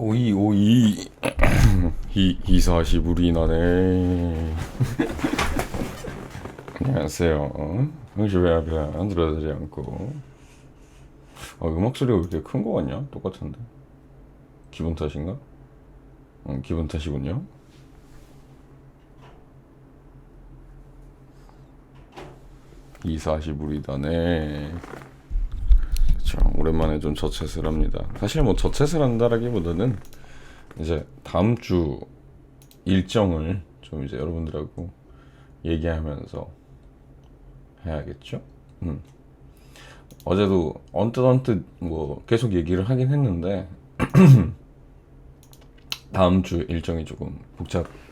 오이 오이 이사시부리 나네. 안녕하세요. 혹시 왜 앞에 안 들어가지 않고? 음악 소리가 왜 이렇게 큰 거 같냐? 똑같은데. 기분 탓인가? 기분 탓이군요. 이사시부리 나네. 그쵸. 오랜만에 좀 저챗을 합니다. 사실 뭐 저챗을 한다라기보다는 이제 다음 주 일정을 좀 이제 여러분들하고 얘기하면서 해야겠죠? 어제도 언뜻 뭐 계속 얘기를 하긴 했는데 다음 주 일정이 조금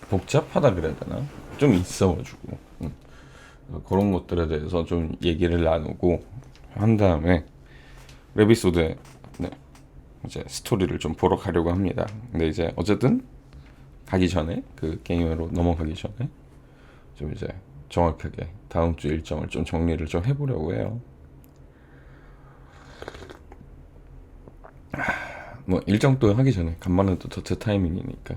복잡하다 그래야 되나? 좀 있어가지고 그런 것들에 대해서 좀 얘기를 나누고 한 다음에 레비소드에 네, 이제 스토리를 좀 보러 가려고 합니다. 근데 이제 어쨌든 가기 전에 그 게임으로 넘어가기 전에 좀 이제 정확하게 다음 주 일정을 좀 정리를 좀 해보려고 해요. 뭐 일정도 하기 전에 간만에 또 저체 타이밍이니까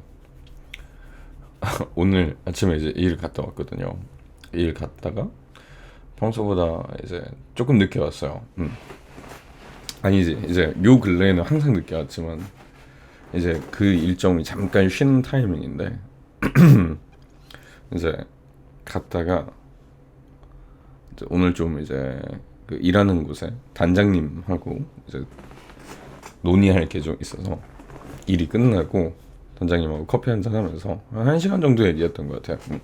오늘 아침에 이제 일 갔다 왔거든요. 일 갔다가 평소보다 이제 조금 늦게 왔어요. 아니지, 이제 요 근래에는 항상 늦게 왔지만 이제 그 일정이 잠깐 쉬는 타이밍인데 이제 갔다가 이제 오늘 좀 이제 그 일하는 곳에 단장님하고 이제 논의할 게 좀 있어서 일이 끝나고 단장님하고 커피 한잔 하면서 한 1시간 정도 얘기했던 것 같아요.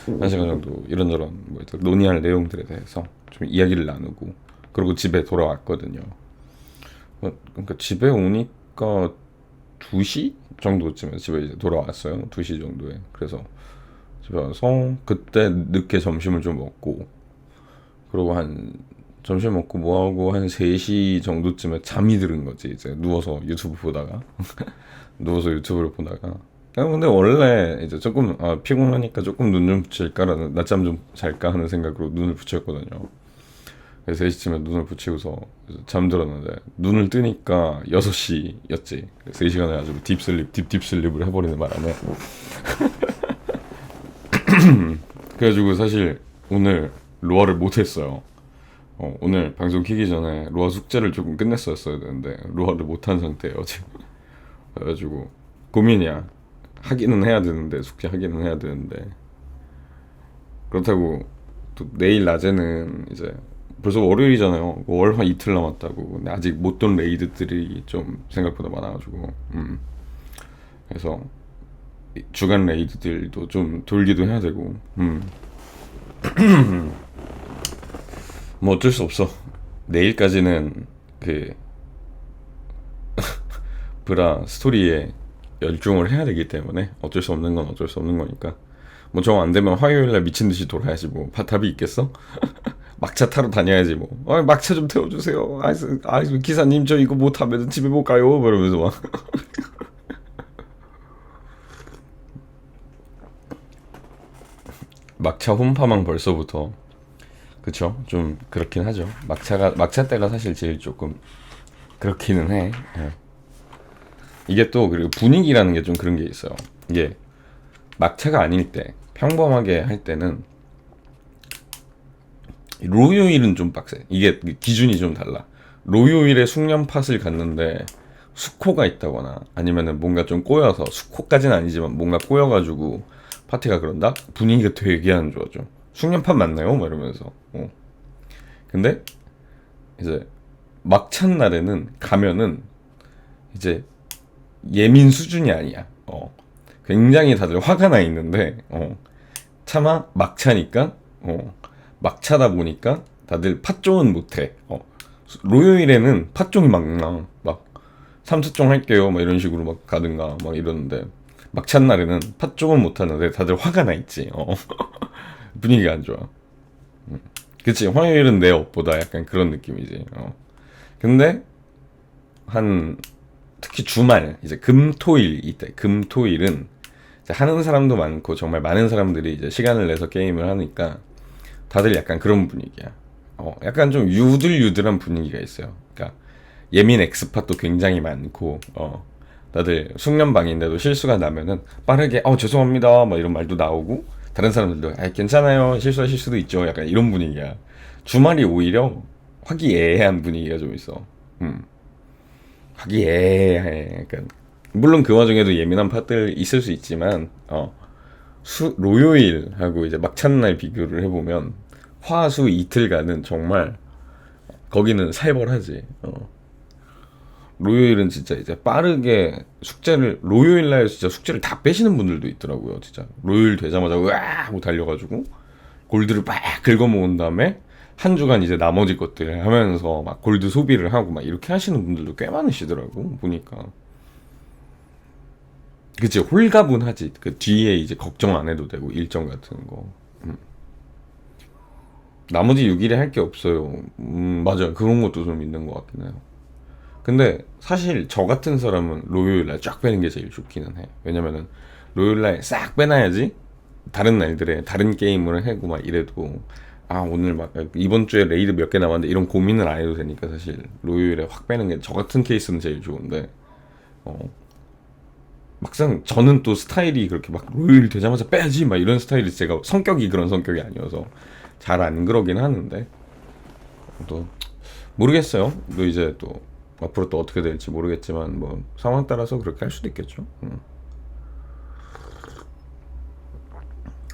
1시간 정도 이런저런 뭐 논의할 내용들에 대해서 좀 이야기를 나누고 그리고 집에 돌아왔거든요. 그러니까 집에 오니까 2시 정도쯤에 집에 이제 돌아왔어요. 2시 정도에. 그래서 집에 와서 그때 늦게 점심을 좀 먹고 그리고 한 점심 먹고 뭐하고 한 3시 정도쯤에 잠이 들은 거지. 이제 누워서 유튜브 보다가 누워서 유튜브를 보다가 근데 원래 이제 조금 피곤하니까 조금 눈 좀 붙일까라는 낮잠 좀 잘까 하는 생각으로 눈을 붙였거든요. 그래서 3시쯤에 눈을 붙이고서 잠들었는데 눈을 뜨니까 6시였지. 그래서 3시간을 아주 딥슬립을 해버리는 바람에 그래가지고 사실 오늘 로아를 못했어요. 오늘 방송 키기 전에 로아 숙제를 조금 끝냈었어야 되는데 로아를 못한 상태예요 지금. 그래가지고 고민이야. 하기는 해야 되는데 숙제 하기는 해야 되는데 그렇다고 또 내일 낮에는 이제 벌써 월요일이잖아요. 월화 이틀 남았다고. 근데 아직 못 돈 레이드들이 좀 생각보다 많아가지고 그래서 주간 레이드들도 좀 돌기도 해야 되고 뭐 어쩔 수 없어. 내일까지는 그 브라 스토리에 열중을 해야 되기 때문에 어쩔 수 없는 건 어쩔 수 없는 거니까 뭐 정 안 되면 화요일날 미친 듯이 돌아야지 뭐 답이 있겠어? 막차 타러 다녀야지 뭐. 막차 좀 태워주세요. 기사님 저 이거 못 타면 집에 못 가요. 그러면서 막 막차 혼파망 벌써부터. 그쵸? 좀 그렇긴 하죠. 막차 때가 사실 제일 조금 그렇기는 해. 예. 이게 또 그리고 분위기라는 게 좀 그런 게 있어요. 이게 막차가 아닐 때 평범하게 할 때는 로요일은 좀 빡세. 이게 기준이 좀 달라. 로요일에 숙련팟을 갔는데 수코가 있다거나 아니면은 뭔가 좀 꼬여서 수코까지는 아니지만 뭔가 꼬여가지고 파티가 그런다? 분위기가 되게 안 좋아져. 숙련팟 맞나요? 막 이러면서. 근데 이제 막찬 날에는 가면은 이제 예민 수준이 아니야. 굉장히 다들 화가 나 있는데 차마 막차니까 막차다 보니까 다들 팟종은 못해. 로요일에는 팟종이 막 3차종 할게요 막 이런 식으로 막 가든가 막 이러는데 막찬 날에는 팟종은 못하는데 다들 화가 나 있지. 분위기가 안 좋아. 그치, 화요일은 내 업보다 약간 그런 느낌이지. 근데 특히 주말 이제 금토일 이때 금토일은 하는 사람도 많고 정말 많은 사람들이 이제 시간을 내서 게임을 하니까 다들 약간 그런 분위기야. 약간 좀 유들유들한 분위기가 있어요. 그러니까 예민 엑스팟도 굉장히 많고 다들 숙련방인데도 실수가 나면은 빠르게 죄송합니다 막 이런 말도 나오고, 다른 사람들도 괜찮아요 실수하실 수도 있죠 약간 이런 분위기야. 주말이 오히려 화기애애한 분위기가 좀 있어. 음. 화기애애해. 그러니까 물론 그 와중에도 예민한 파트들 있을 수 있지만 로요일하고 이제 막찬날 비교를 해보면 화수 이틀간은 정말 거기는 살벌하지. 로요일은 진짜 이제 빠르게 숙제를, 로요일 날 진짜 숙제를 다 빼시는 분들도 있더라고요. 진짜 로요일 되자마자 으아 하고 달려가지고 골드를 막 긁어모은 다음에 한 주간 이제 나머지 것들을 하면서 막 골드 소비를 하고 막 이렇게 하시는 분들도 꽤 많으시더라고 보니까. 그치, 홀가분하지. 그 뒤에 이제 걱정 안 해도 되고 일정 같은 거. 나머지 6일에 할 게 없어요. 맞아요. 그런 것도 좀 있는 것 같긴 해요. 근데 사실 저 같은 사람은 로요일날 쫙 빼는 게 제일 좋기는 해. 왜냐면은 로요일날 싹 빼놔야지 다른 날들에 다른 게임을 하고 막 이래도 오늘 막 이번 주에 레이드 몇 개 남았는데 이런 고민을 안 해도 되니까 사실 로요일에 확 빼는 게 저 같은 케이스는 제일 좋은데, 어, 막상 저는 또 스타일이 그렇게 막 로요일 되자마자 빼야지 막 이런 스타일이, 제가 성격이 그런 성격이 아니어서 잘 안 그러긴 하는데, 또 모르겠어요. 또 이제 또 앞으로 또 어떻게 될지 모르겠지만 뭐 상황 따라서 그렇게 할 수도 있겠죠.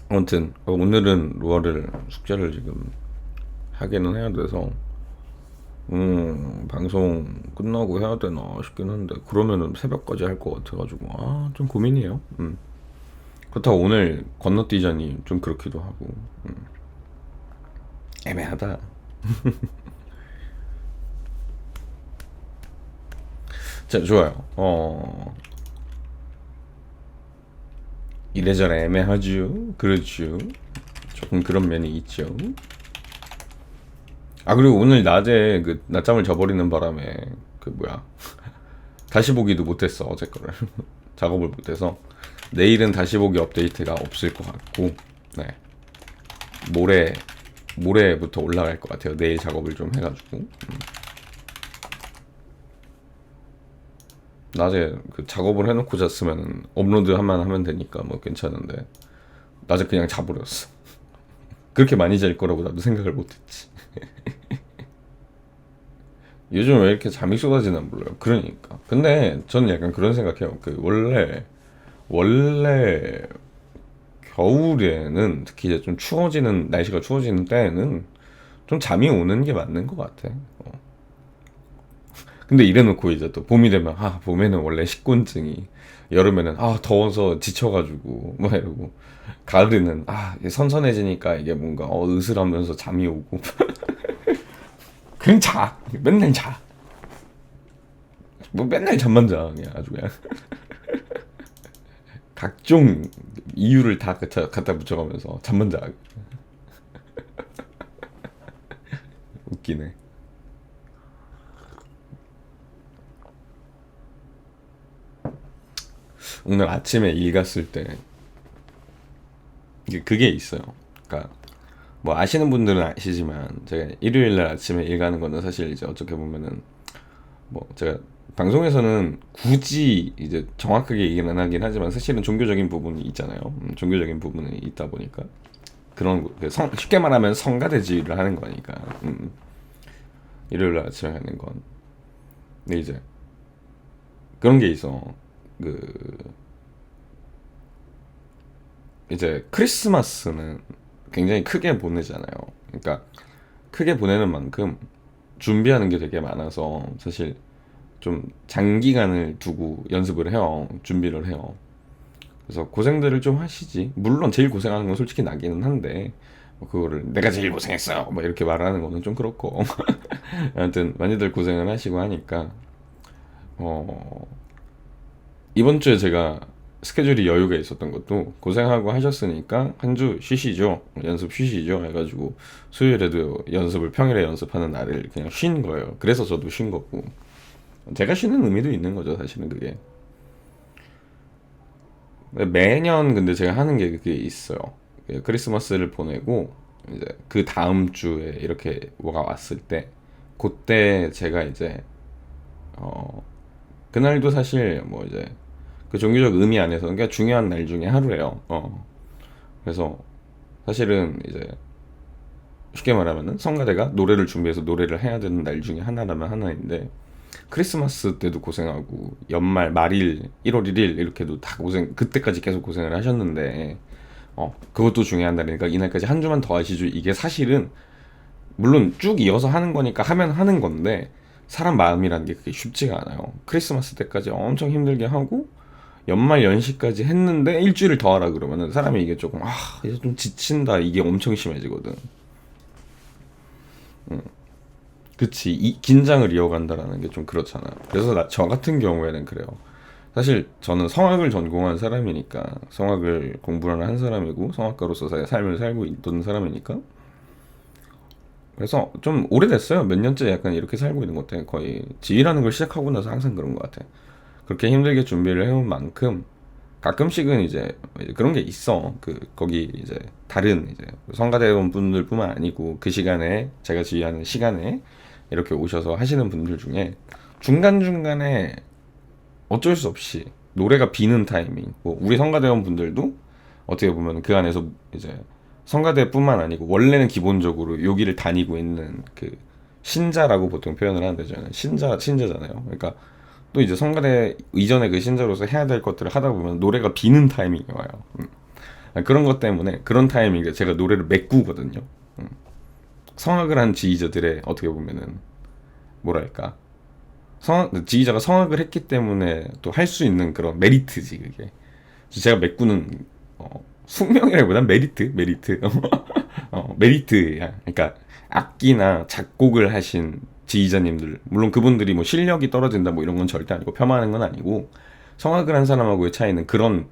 아무튼 오늘은 로아를 숙제를 지금 하기는 해야 돼서 방송 끝나고 해야 되나 싶긴 한데, 그러면은 새벽까지 할 것 같아가지고 좀 고민이에요. 그렇다고 오늘 건너뛰자니 좀 그렇기도 하고. 애매하다. 자, 좋아요. 이래저래 애매하죠. 그렇죠. 조금 그런 면이 있죠. 그리고 오늘 낮에 그 낮잠을 자버리는 바람에 그 뭐야 다시 보기도 못했어, 어제 거를. 작업을 못해서 내일은 다시 보기 업데이트가 없을 것 같고, 네, 모레부터 올라갈 것 같아요. 내일 작업을 좀 해가지고. 낮에 그 작업을 해놓고 잤으면 업로드만 하면 되니까 뭐 괜찮은데, 낮에 그냥 자버렸어. 그렇게 많이 잘 거라고 나도 생각을 못했지. 요즘 왜 이렇게 잠이 쏟아지나 몰라요. 그러니까. 근데 저는 약간 그런 생각해요. 그 원래 겨울에는 특히 이제 좀 추워지는, 날씨가 추워지는 때에는 좀 잠이 오는 게 맞는 것 같아. 근데 이래놓고 이제 또 봄이 되면 봄에는 원래 식곤증이, 여름에는 더워서 지쳐가지고 뭐 이러고, 가을에는 이게 선선해지니까 이게 뭔가 으슬하면서 잠이 오고. 그냥 자, 맨날 자. 뭐 맨날 잠만 자 그냥 아주 그냥. 각종 이유를 다 갖다 붙여가면서 잠만 자. 웃기네. 오늘 아침에 일 갔을 때 그게 있어요. 그러니까 뭐 아시는 분들은 아시지만 제가 일요일 날 아침에 일 가는 거는 사실 이제 어떻게 보면은 뭐 제가 방송에서는 굳이 이제 정확하게 얘기는 하긴 하지만 사실은 종교적인 부분이 있잖아요. 종교적인 부분이 있다 보니까 그런 쉽게 말하면 성가대지를 하는 거니까. 일요일 날 아침에 하는 건. 근데 이제 그런 게 있어. 이제 크리스마스는 굉장히 크게 보내잖아요. 그러니까 크게 보내는 만큼 준비하는 게 되게 많아서 사실 좀 장기간을 두고 연습을 해요. 준비를 해요. 그래서 고생들을 좀 하시지. 물론 제일 고생하는 건 솔직히 나기는 한데, 뭐 그거를 내가 제일 고생했어요 뭐 이렇게 말하는 거는 좀 그렇고. 아무튼 많이들 고생을 하시고 하니까 이번 주에 제가 스케줄이 여유가 있었던 것도 고생하고 하셨으니까 한 주 쉬시죠, 연습 쉬시죠 해가지고 수요일에도 연습을, 평일에 연습하는 날을 그냥 쉰 거예요. 그래서 저도 쉰 거고, 제가 쉬는 의미도 있는 거죠 사실은. 그게 매년 근데 제가 하는 게 그게 있어요. 크리스마스를 보내고 이제 그 다음 주에 이렇게 뭐가 왔을 때, 그때 제가 이제 그날도 사실 뭐 이제 그 종교적 의미 안에서 그러니까 중요한 날 중에 하루예요. 그래서 사실은 이제 쉽게 말하면은 성가대가 노래를 준비해서 노래를 해야 되는 날 중에 하나라면 하나인데 크리스마스 때도 고생하고 연말 말일 1월 1일 이렇게도 다 고생 그때까지 계속 고생을 하셨는데 그것도 중요한 날이니까 이날까지 한 주만 더 하시죠. 이게 사실은 물론 쭉 이어서 하는 거니까 하면 하는 건데 사람 마음이라는 게 그게 쉽지가 않아요. 크리스마스 때까지 엄청 힘들게 하고 연말 연시까지 했는데 일주일을 더 하라 그러면은 사람이 이게 조금 이제 좀 지친다 이게 엄청 심해지거든. 그치 이 긴장을 이어간다라는 게 좀 그렇잖아. 그래서 저 같은 경우에는 그래요. 사실 저는 성악을 전공한 사람이니까 성악을 공부를 한 사람이고 성악가로서 삶을 살고 있던 사람이니까 그래서 좀 오래됐어요. 몇 년째 약간 이렇게 살고 있는 것 같아. 거의 지휘라는 걸 시작하고 나서 항상 그런 것 같아. 그렇게 힘들게 준비를 해온 만큼 가끔씩은 이제 그런 게 있어. 거기 이제 다른 이제 성가대원 분들뿐만 아니고 그 시간에 제가 지휘하는 시간에 이렇게 오셔서 하시는 분들 중에 중간중간에 어쩔 수 없이 노래가 비는 타이밍 뭐 우리 성가대원 분들도 어떻게 보면 그 안에서 이제 성가대뿐만 아니고 원래는 기본적으로 여기를 다니고 있는 그 신자라고 보통 표현을 하는데 저는 신자잖아요. 그러니까 또 이제 성가대 이전에 그 신자로서 해야 될 것들을 하다 보면 노래가 비는 타이밍이 와요. 그런 것 때문에 그런 타이밍에 제가 노래를 메꾸거든요. 성악을 한 지휘자들의 어떻게 보면은 뭐랄까 지휘자가 성악을 했기 때문에 또 할 수 있는 그런 메리트지 그게. 제가 메꾸는 숙명이라기보단 메리트 메리트야. 그러니까 악기나 작곡을 하신 지휘자님들 물론 그분들이 뭐 실력이 떨어진다 뭐 이런 건 절대 아니고 폄하하는 건 아니고 성악을 한 사람하고의 차이는 그런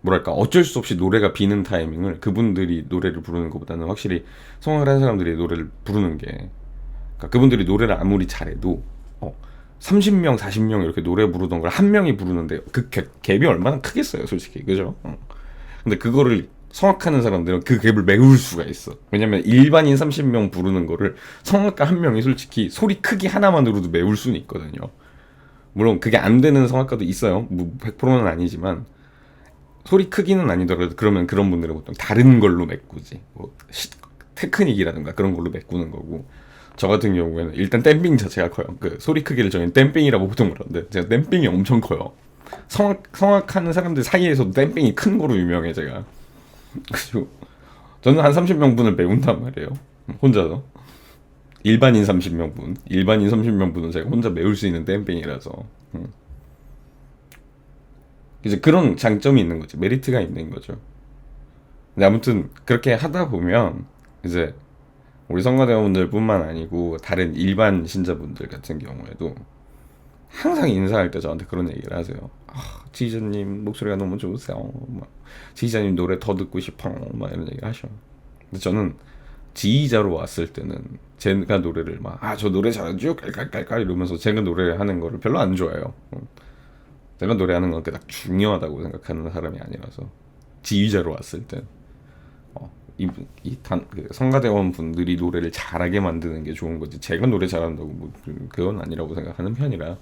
뭐랄까 어쩔 수 없이 노래가 비는 타이밍을 그분들이 노래를 부르는 것보다는 확실히 성악을 한 사람들이 노래를 부르는 게 그러니까 그분들이 노래를 아무리 잘해도 30명 40명 이렇게 노래 부르던 걸 한 명이 부르는데 그 갭이 얼마나 크겠어요 솔직히 그죠? 근데 그거를 성악하는 사람들은 그 갭을 메울 수가 있어. 왜냐면 일반인 30명 부르는 거를 성악가 한 명이 솔직히 소리 크기 하나만으로도 메울 수는 있거든요. 물론 그게 안 되는 성악가도 있어요. 뭐 100%는 아니지만 소리 크기는 아니더라도 그러면 그런 분들은 보통 다른 걸로 메꾸지. 뭐 테크닉이라든가 그런 걸로 메꾸는 거고. 저 같은 경우에는 일단 댐핑 자체가 커요. 그 소리 크기를 저희는 댐핑이라고 보통 그러는데 제가 댐핑이 엄청 커요. 성악하는 사람들 사이에서도 댐핑이 큰 거로 유명해 제가. 그리고 저는 한 30명분을 메운단 말이에요. 혼자서. 일반인 30명분은 제가 혼자 메울 수 있는 댐핑이라서. 이제 그런 장점이 있는 거죠. 메리트가 있는 거죠. 근데 아무튼 그렇게 하다 보면 이제 우리 성가대원분들뿐만 아니고 다른 일반 신자분들 같은 경우에도 항상 인사할 때 저한테 그런 얘기를 하세요. 지휘자님 목소리가 너무 좋으세요. 지휘자님 노래 더 듣고 싶어. 이런 얘기를 하셔. 근데 저는 지휘자로 왔을 때는 제가 노래를 저 노래 잘하죠? 깔깔깔깔 이러면서 제가 노래하는 거를 별로 안 좋아해요. 제가 노래하는 건 그닥 중요하다고 생각하는 사람이 아니라서 지휘자로 왔을 때 그 성가대원 분들이 노래를 잘하게 만드는 게 좋은 거지 제가 노래 잘한다고 뭐 그건 아니라고 생각하는 편이라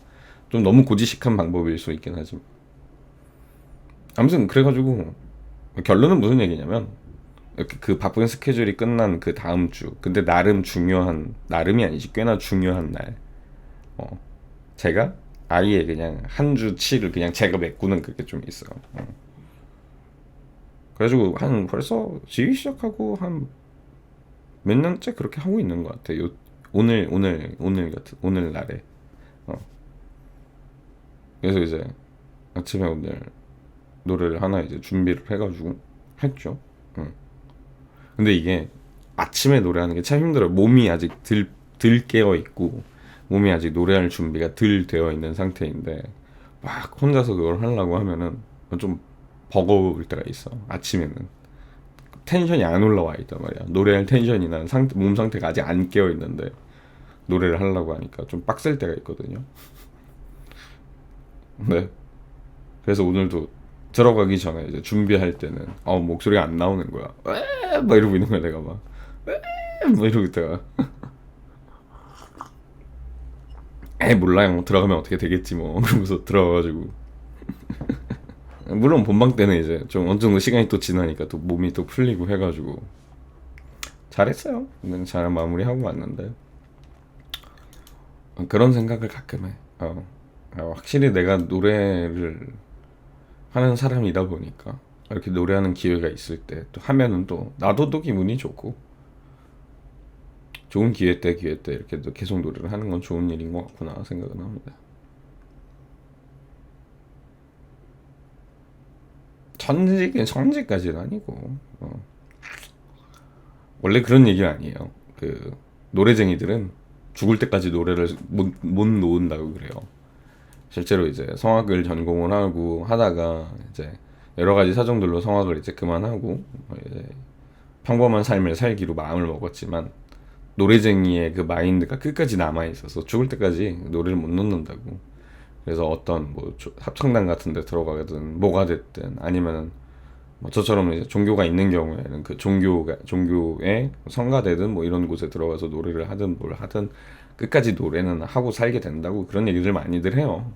좀 너무 고지식한 방법일 수 있긴 하지만 아무튼 그래가지고 결론은 무슨 얘기냐면 그 바쁜 스케줄이 끝난 그 다음 주 근데 나름이 아니지 꽤나 중요한 날 제가 아예 그냥 한 주치를 그냥 제가 메꾸는 그게 좀 있어요. 그래가지고 벌써 지기 시작하고 한 몇 년째 그렇게 하고 있는 것 같아요. 오늘 날에. 그래서 이제 아침에 오늘 노래를 하나 이제 준비를 해가지고 했죠. 근데 이게 아침에 노래하는 게 참 힘들어요. 몸이 아직 덜 깨어 있고 몸이 아직 노래할 준비가 덜 되어 있는 상태인데 막 혼자서 그걸 하려고 하면은 좀 버거울 때가 있어. 아침에는 텐션이 안 올라와 있단 말이야. 노래할 텐션이나 몸 상태가 아직 안 깨어 있는데 노래를 하려고 하니까 좀 빡셀 때가 있거든요. 네. 그래서 오늘도 들어가기 전에 이제 준비할 때는 목소리가 안 나오는 거야. 막 이러고 있는 거야 내가 막 이러고 있다가 에 몰라요. 들어가면 어떻게 되겠지 뭐. 그러면서 들어가가지고 물론 본방 때는 이제 좀 어느 정도 시간이 또 지나니까 또 몸이 또 풀리고 해가지고 잘했어요. 근데 잘 마무리하고 왔는데 그런 생각을 가끔 해. 확실히 내가 노래를 하는 사람이다 보니까 이렇게 노래하는 기회가 있을 때 또 하면은 또 나도 또 기분이 좋고 좋은 기회 때 이렇게 또 계속 노래를 하는 건 좋은 일인 것 같구나 생각은 합니다. 천지까지는 아니고 원래 그런 얘기 아니에요. 그 노래쟁이들은 죽을 때까지 노래를 못 놓는다고 그래요. 실제로 이제 성악을 전공을 하고 하다가 이제 여러 가지 사정들로 성악을 이제 그만하고 이제 평범한 삶을 살기로 마음을 먹었지만 노래쟁이의 그 마인드가 끝까지 남아 있어서 죽을 때까지 노래를 못 놓는다고. 그래서 어떤 뭐 합창단 같은 데 들어가든 뭐가 됐든 아니면은 뭐 저처럼 이제 종교가 있는 경우에는 그 종교의 성가되든 뭐 이런 곳에 들어가서 노래를 하든 뭘 하든 끝까지 노래는 하고 살게 된다고 그런 얘기들 많이들 해요.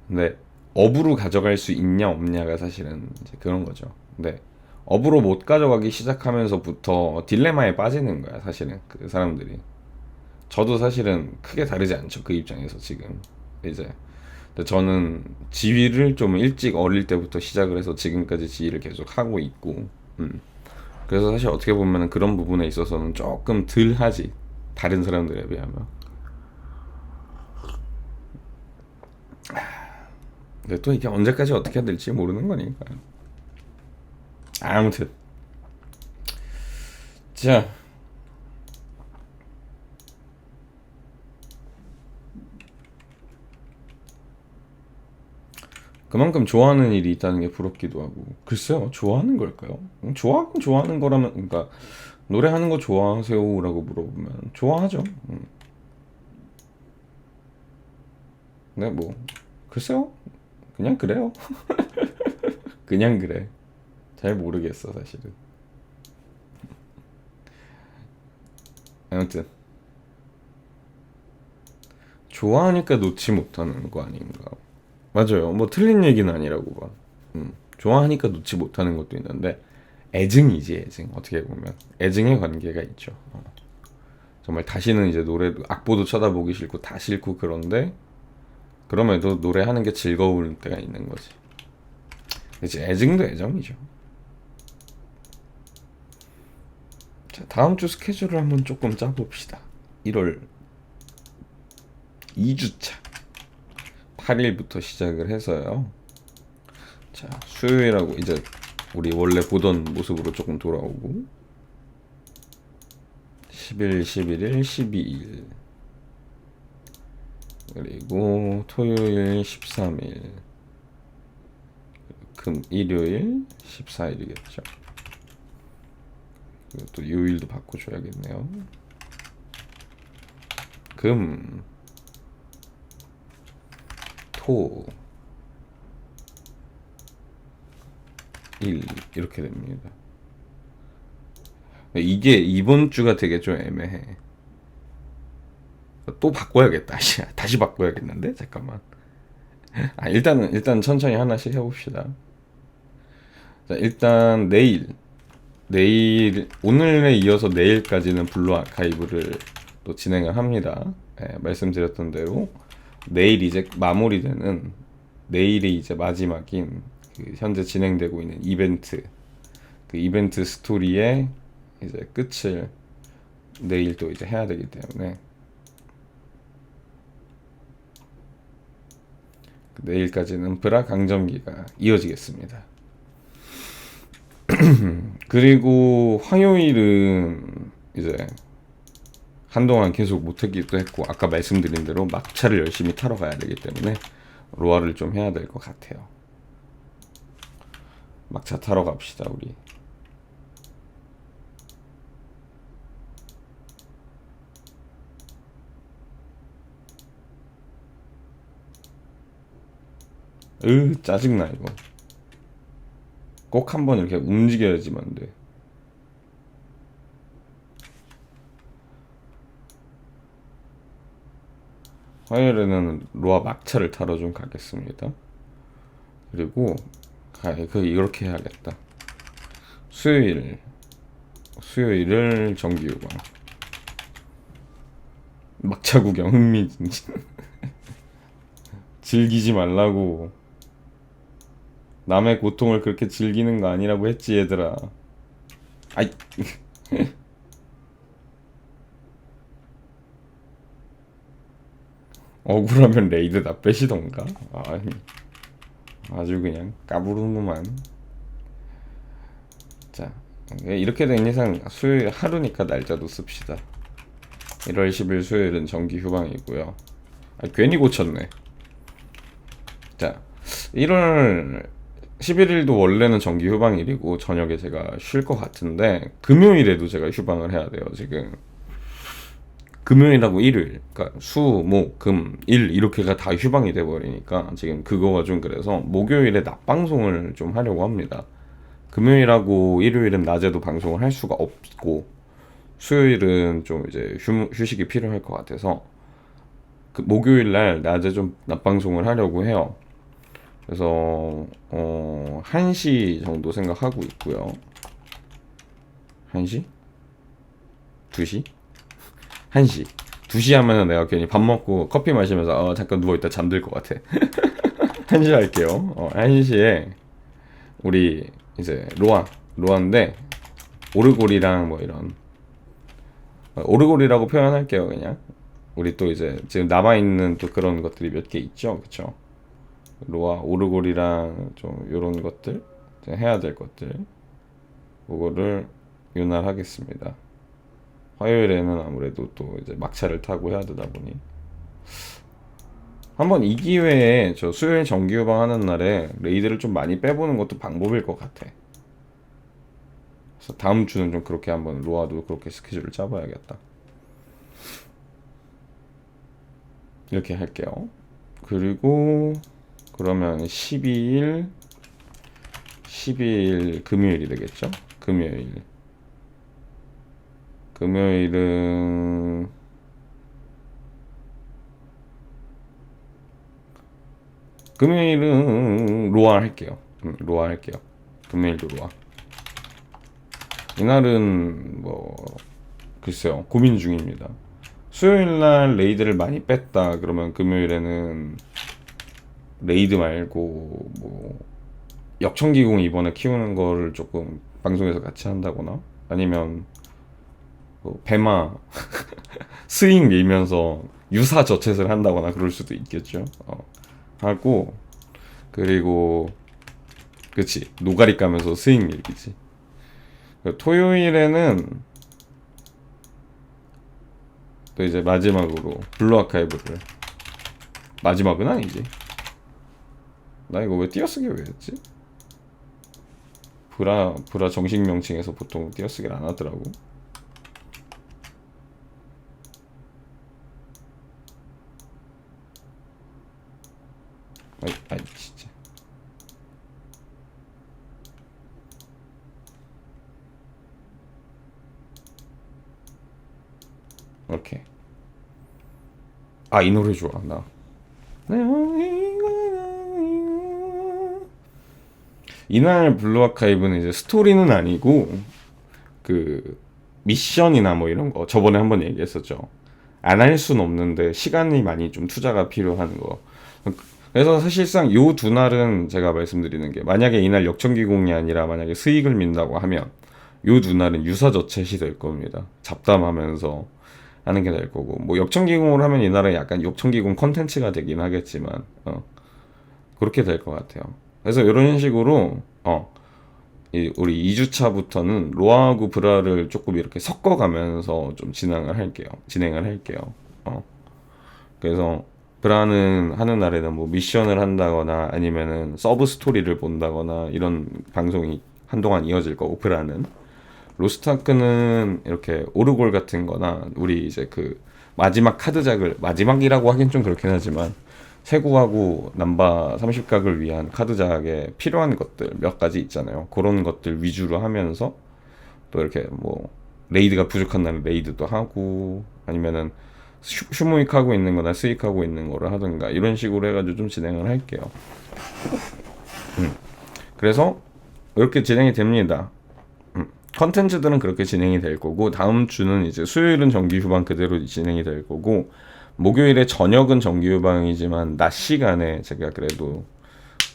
근데 업으로 가져갈 수 있냐 없냐가 사실은 이제 그런 거죠. 근데 업으로 못 가져가기 시작하면서부터 딜레마에 빠지는 거야 사실은 그 사람들이. 저도 사실은 크게 다르지 않죠 그 입장에서 지금 이제. 근데 저는 지휘를 좀 일찍 어릴 때부터 시작을 해서 지금까지 지휘를 계속 하고 있고, 그래서 사실 어떻게 보면 그런 부분에 있어서는 조금 덜 하지 다른 사람들에 비하면. 근데 또 이게 언제까지 어떻게 될지 모르는 거니까요. 아무튼 자, 그만큼 좋아하는 일이 있다는 게 부럽기도 하고. 글쎄요, 좋아하는 걸까요? 좋아하는 거라면, 그러니까 노래하는 거 좋아하세요라고 물어보면 좋아하죠. 근데 뭐 글쎄요, 그냥 그래요. 그냥 그래. 잘 모르겠어 사실은. 아무튼 좋아하니까 놓지 못하는 거 아닌가. 맞아요. 뭐 틀린 얘기는 아니라고 봐. 좋아하니까 놓지 못하는 것도 있는데 애증이지 애증. 어떻게 보면 애증의 관계가 있죠. 정말 다시는 이제 노래 악보도 쳐다보기 싫고 다 싫고 그런데 그럼에도 노래하는 게 즐거울 때가 있는 거지. 그치, 애증도 애정이죠. 자, 다음 주 스케줄을 한번 조금 짜봅시다. 1월 2주차 8일부터 시작을 해서요. 자, 수요일하고 이제 우리 원래 보던 모습으로 조금 돌아오고 10일, 11일, 12일 그리고 토요일 13일 일요일 14일이겠죠. 그리고 또 요일도 바꿔줘야겠네요. 금, 토, 일 이렇게 됩니다. 이게 이번 주가 되게 좀 애매해. 또 바꿔야겠다. 다시 바꿔야겠는데 잠깐만. 일단 천천히 하나씩 해봅시다. 자, 일단 내일 오늘에 이어서 내일까지는 블루 아카이브를 또 진행을 합니다. 말씀드렸던 대로 내일 이제 마무리되는 내일이 이제 마지막인 그 현재 진행되고 있는 이벤트 그 이벤트 스토리의 이제 끝을 내일 또 이제 해야 되기 때문에 내일까지는 브라 강점기가 이어지겠습니다. 그리고 화요일은 이제 한동안 계속 못했기도 했고 아까 말씀드린 대로 막차를 열심히 타러 가야 되기 때문에 로아를 좀 해야 될 것 같아요. 막차 타러 갑시다 우리. 짜증나 이거. 꼭 한번 이렇게 움직여야지만 돼. 화요일에는 로아 막차를 타러 좀 가겠습니다. 그리고 이렇게 해야겠다. 수요일을 정기휴방. 막차 구경 흥미진진. 즐기지 말라고. 남의 고통을 그렇게 즐기는 거 아니라고 했지 얘들아. 아이. 억울하면 레이드 다 빼시던가. 아니, 아주 그냥 까부르는구만. 자, 이렇게 된 이상 수요일 하루니까 날짜도 씁시다. 1월 10일 수요일은 정기 휴방이고요. 괜히 고쳤네. 자, 1월 11일도 원래는 정기 휴방일이고 저녁에 제가 쉴 것 같은데 금요일에도 제가 휴방을 해야 돼요. 지금 금요일하고 일요일, 그러니까 수, 목, 금, 일 이렇게가 다 휴방이 돼버리니까 지금 그거가 좀 그래서 목요일에 낮 방송을 좀 하려고 합니다. 금요일하고 일요일은 낮에도 방송을 할 수가 없고 수요일은 좀 이제 휴식이 필요할 것 같아서 그 목요일 날 낮에 좀 낮 방송을 하려고 해요. 그래서 1시 정도 생각하고 있고요. 1시? 2시? 1시. 2시 하면은 내가 괜히 밥 먹고 커피 마시면서 잠깐 누워있다 잠들 것 같아. 1시 할게요. 1시에 우리 이제 로아인데 오르골이랑 뭐 이런 오르골이라고 표현할게요. 그냥 우리 또 이제 지금 남아있는 또 그런 것들이 몇 개 있죠. 그쵸? 로아 오르골이랑 좀 요런 것들 해야 될 것들 그거를 윤활하겠습니다. 화요일에는 아무래도 또 이제 막차를 타고 해야 되다 보니 한번 이 기회에 저 수요일 정기휴방 하는 날에 레이드를 좀 많이 빼보는 것도 방법일 것 같아. 그래서 다음 주는 좀 그렇게 한번 로아도 그렇게 스케줄을 짜봐야겠다. 이렇게 할게요. 그리고 그러면 12일 금요일이 되겠죠? 금요일은 로아 할게요. 금요일도 로아. 이날은 뭐 글쎄요, 고민 중입니다. 수요일날 레이드를 많이 뺐다 그러면 금요일에는 레이드 말고 뭐 역청기공 이번에 키우는 거를 조금 방송에서 같이 한다거나 아니면 뭐 배마 스윙 밀면서 유사 저챗을 한다거나 그럴 수도 있겠죠. 하고 그리고 그치, 노가리 까면서 스윙 밀기지. 토요일에는 또 이제 마지막으로 블루 아카이브를, 마지막은 아니지, 나 이거 왜 띄어쓰기 왜 했지? 브라 정식 명칭에서 보통 띄어쓰기를 안 하더라고. 아이 진짜. 오케이. 이 노래 좋아. 나 이날 블루 아카이브는 이제 스토리는 아니고 그 미션이나 뭐 이런 거 저번에 한번 얘기했었죠. 안 할 순 없는데 시간이 많이 좀 투자가 필요한 거. 그래서 사실상 요 두 날은 제가 말씀드리는 게, 만약에 이날 역전기공이 아니라 만약에 스익을 민다고 하면 요 두 날은 유사저챗이 될 겁니다. 잡담하면서 하는 게 될 거고, 뭐 역전기공을 하면 이날은 약간 역전기공 컨텐츠가 되긴 하겠지만 그렇게 될 것 같아요. 그래서 이런 식으로 우리 2주차부터는 로아하고 브라를 조금 이렇게 섞어가면서 좀 진행을 할게요. 그래서 브라는 하는 날에는 뭐 미션을 한다거나 아니면은 서브 스토리를 본다거나 이런 방송이 한동안 이어질 거고, 브라는 로스트아크는 이렇게 오르골 같은 거나 우리 이제 그 마지막 카드작을, 마지막이라고 하긴 좀 그렇긴 하지만 세구하고 남바 30각을 위한 카드작에 필요한 것들 몇 가지 있잖아요. 그런 것들 위주로 하면서 또 이렇게 뭐 레이드가 부족한 날은 레이드도 하고, 아니면은 휴무익하고 있는 거나 스익하고 있는 거를 하든가 이런 식으로 해가지고 좀 진행을 할게요. 그래서 이렇게 진행이 됩니다. 컨텐츠들은 그렇게 진행이 될 거고, 다음 주는 이제 수요일은 정기 휴방 그대로 진행이 될 거고, 목요일에 저녁은 정기 휴방이지만 낮 시간에 제가 그래도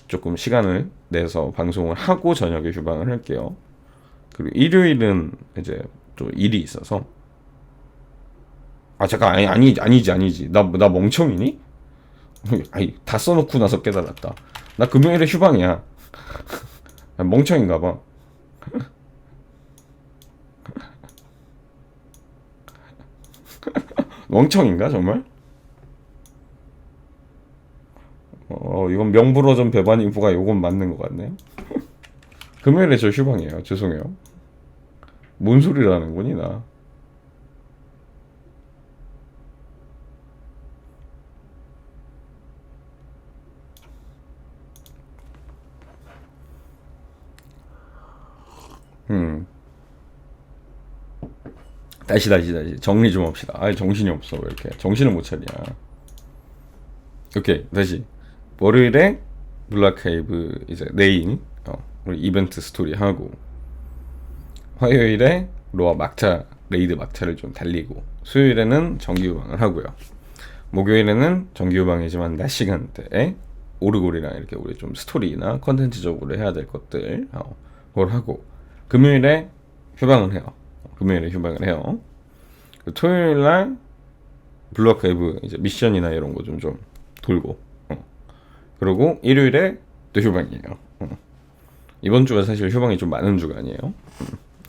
조금 시간을 내서 방송을 하고 저녁에 휴방을 할게요. 그리고 일요일은 이제 또 일이 있어서, 아 잠깐, 아니지 나 멍청이니? 아니 다 써놓고 나서 깨달았다. 나 금요일에 휴방이야. 멍청인가 봐. 멍청인가 정말? 이건 명불허전 배반인부가 요건 맞는 것 같네요. 금요일에 저 휴방이에요. 죄송해요. 뭔 소리라는 거니 나. 다시 정리 좀 합시다. 아 정신이 없어. 왜 이렇게 정신을 못 차리냐. 오케이 다시. 월요일에 블락카이브 이제 내일 우리 이벤트 스토리 하고, 화요일에 로아 막차 레이드 막차를 좀 달리고, 수요일에는 정기 후방을 하고요. 목요일에는 정기 후방이지만 낮 시간대에 오르골이랑 이렇게 우리 좀 스토리나 컨텐츠적으로 해야 될 것들 그걸 하고, 금요일에 휴방을 해요. 토요일날 블루아카이브 이제 미션이나 이런 거 좀 돌고, 그리고 일요일에 또 휴방이에요. 이번 주가 사실 휴방이 좀 많은 주가 아니에요.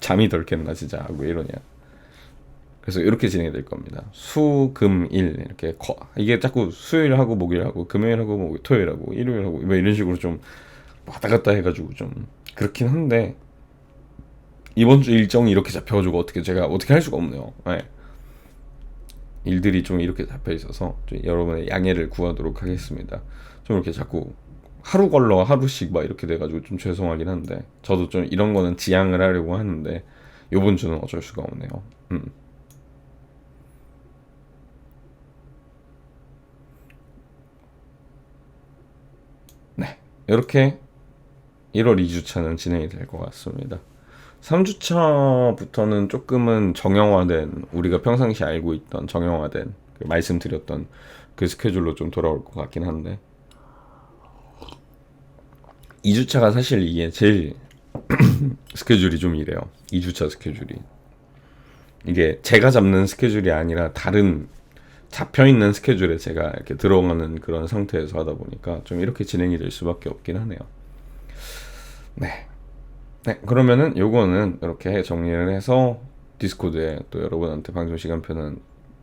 잠이 덜 깼나 진짜 하고 이러냐. 그래서 이렇게 진행이 될 겁니다. 수, 금, 일 이렇게 이게 자꾸 수요일하고 목요일하고 금요일하고 토요일하고 일요일하고 뭐 이런 식으로 좀 왔다 갔다 해가지고 좀 그렇긴 한데, 이번 주 일정이 이렇게 잡혀가지고 제가 어떻게 할 수가 없네요. 네. 일들이 좀 이렇게 잡혀 있어서 좀 여러분의 양해를 구하도록 하겠습니다. 좀 이렇게 자꾸 하루 걸러 하루씩 막 이렇게 돼가지고 좀 죄송하긴 한데, 저도 좀 이런 거는 지양을 하려고 하는데 요번 주는 어쩔 수가 없네요. 네, 이렇게 1월 2주차는 진행이 될 것 같습니다. 3주차부터는 조금은 정형화된, 우리가 평상시 알고 있던 정형화된 말씀드렸던 그 스케줄로 좀 돌아올 것 같긴 한데, 2주차가 사실 이게 제일 스케줄이 좀 이래요. 2주차 스케줄이 이게 제가 잡는 스케줄이 아니라 다른 잡혀있는 스케줄에 제가 이렇게 들어가는 그런 상태에서 하다 보니까 좀 이렇게 진행이 될 수밖에 없긴 하네요. 네, 그러면은 요거는 이렇게 정리를 해서 디스코드에 또 여러분한테 방송 시간표는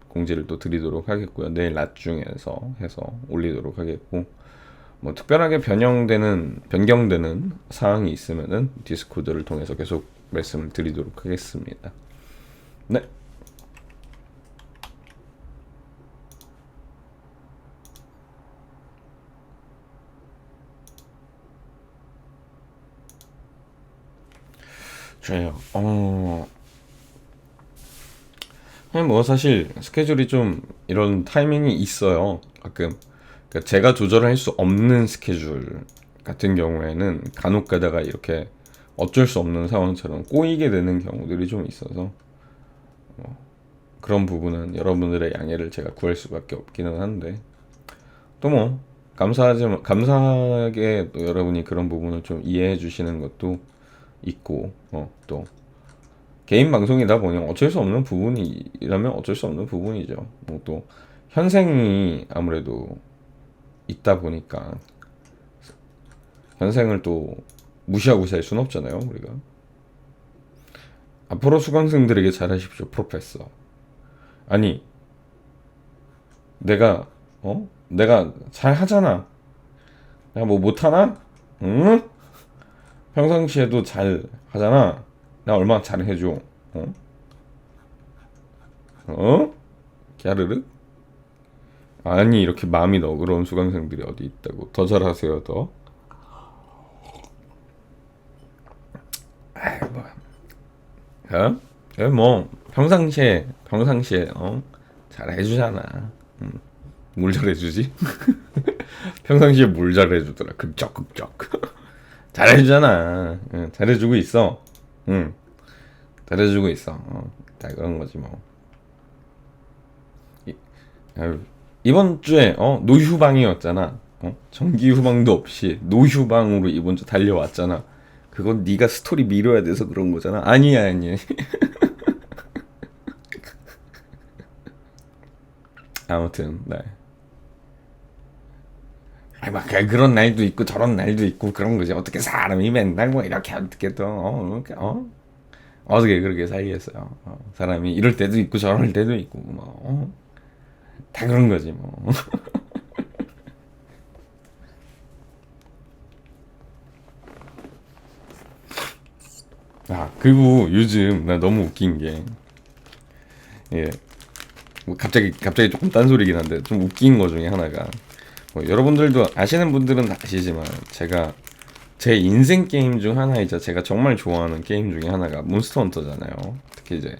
공지를 또 드리도록 하겠고요. 내일 낮 중에서 해서 올리도록 하겠고, 뭐 특별하게 변경되는 사항이 있으면은 디스코드를 통해서 계속 말씀을 드리도록 하겠습니다. 네. 저요. 그냥 뭐 사실 스케줄이 좀 이런 타이밍이 있어요. 가끔. 그러니까 제가 조절할 수 없는 스케줄 같은 경우에는 간혹 가다가 이렇게 어쩔 수 없는 상황처럼 꼬이게 되는 경우들이 좀 있어서, 그런 부분은 여러분들의 양해를 제가 구할 수밖에 없기는 한데, 또 뭐 감사하게 또 여러분이 그런 부분을 좀 이해해 주시는 것도 있고, 또 개인 방송이다 보니 어쩔 수 없는 부분이라면 어쩔 수 없는 부분이죠. 뭐 또 현생이 아무래도 있다 보니까 현생을 또 무시하고 살 수는 없잖아요, 우리가. 앞으로 수강생들에게 잘하십시오, 프로페서. 아니, 내가 잘 하잖아. 내가 뭐 못하나? 응? 평상시에도 잘 하잖아. 나 얼마나 잘해줘. 갸르르? 아니, 이렇게 마음이 너그러운 수강생들이 어디 있다고. 더 잘하세요, 더. 뭐 평상시에 잘해주잖아. 뭘 잘해주지? 평상시에 뭘 잘해주더라. 극적. 잘해주잖아. 응, 잘해주고 있어. 응, 잘해주고 있어. 다 그런 거지 뭐. 아유, 이번 주에 노휴방이었잖아. 정기 휴방도 없이 노휴방으로 이번 주 달려왔잖아. 그건 네가 스토리 미뤄야 돼서 그런 거잖아. 아니야. 아무튼 네. 막 그런 날도 있고 저런 날도 있고 그런 거지. 어떻게 사람이 맨날 뭐 이렇게 어떻게 또 어떻게 그렇게 살겠어요. 사람이 이럴 때도 있고 저럴 때도 있고 다 그런 거지 뭐. 그리고 요즘 나 너무 웃긴 게, 예, 뭐 갑자기 조금 딴소리긴 한데 좀 웃긴 거 중에 하나가, 뭐 여러분들도 아시는 분들은 다 아시지만 제가 제 인생 게임 중 하나이자 제가 정말 좋아하는 게임 중에 하나가 몬스터 헌터잖아요. 특히 이제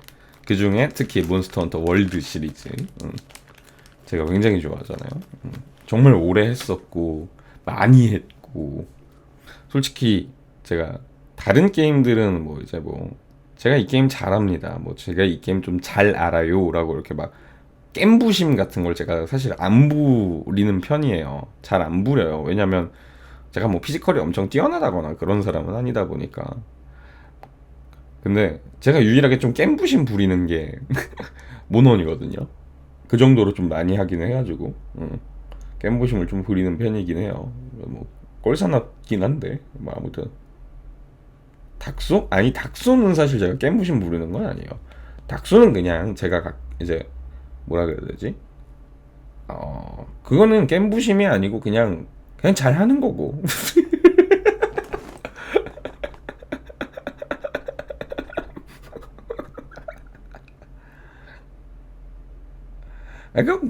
그 중에 특히 몬스터 헌터 월드 시리즈, 제가 굉장히 좋아하잖아요. 정말 오래 했었고 많이 했고, 솔직히 제가 다른 게임들은 뭐 이제 뭐 제가 이 게임 잘합니다, 뭐 제가 이 게임 좀 잘 알아요라고 이렇게 막 겜부심 같은 걸 제가 사실 안 부리는 편이에요. 잘 안 부려요. 왜냐면 제가 뭐 피지컬이 엄청 뛰어나다거나 그런 사람은 아니다 보니까. 근데 제가 유일하게 좀 겜부심 부리는 게 모넌이거든요. 그 정도로 좀 많이 하긴 해가지고 겜부심을 좀 부리는 편이긴 해요. 뭐 꼴사납긴 한데 뭐 아무튼 닥소? 아니, 닥소는 사실 제가 겜부심 부리는 건 아니에요. 닥소는 그냥 제가 이제 뭐라 그래야 되지? 그거는 겜부심이 아니고 그냥 잘하는 거고.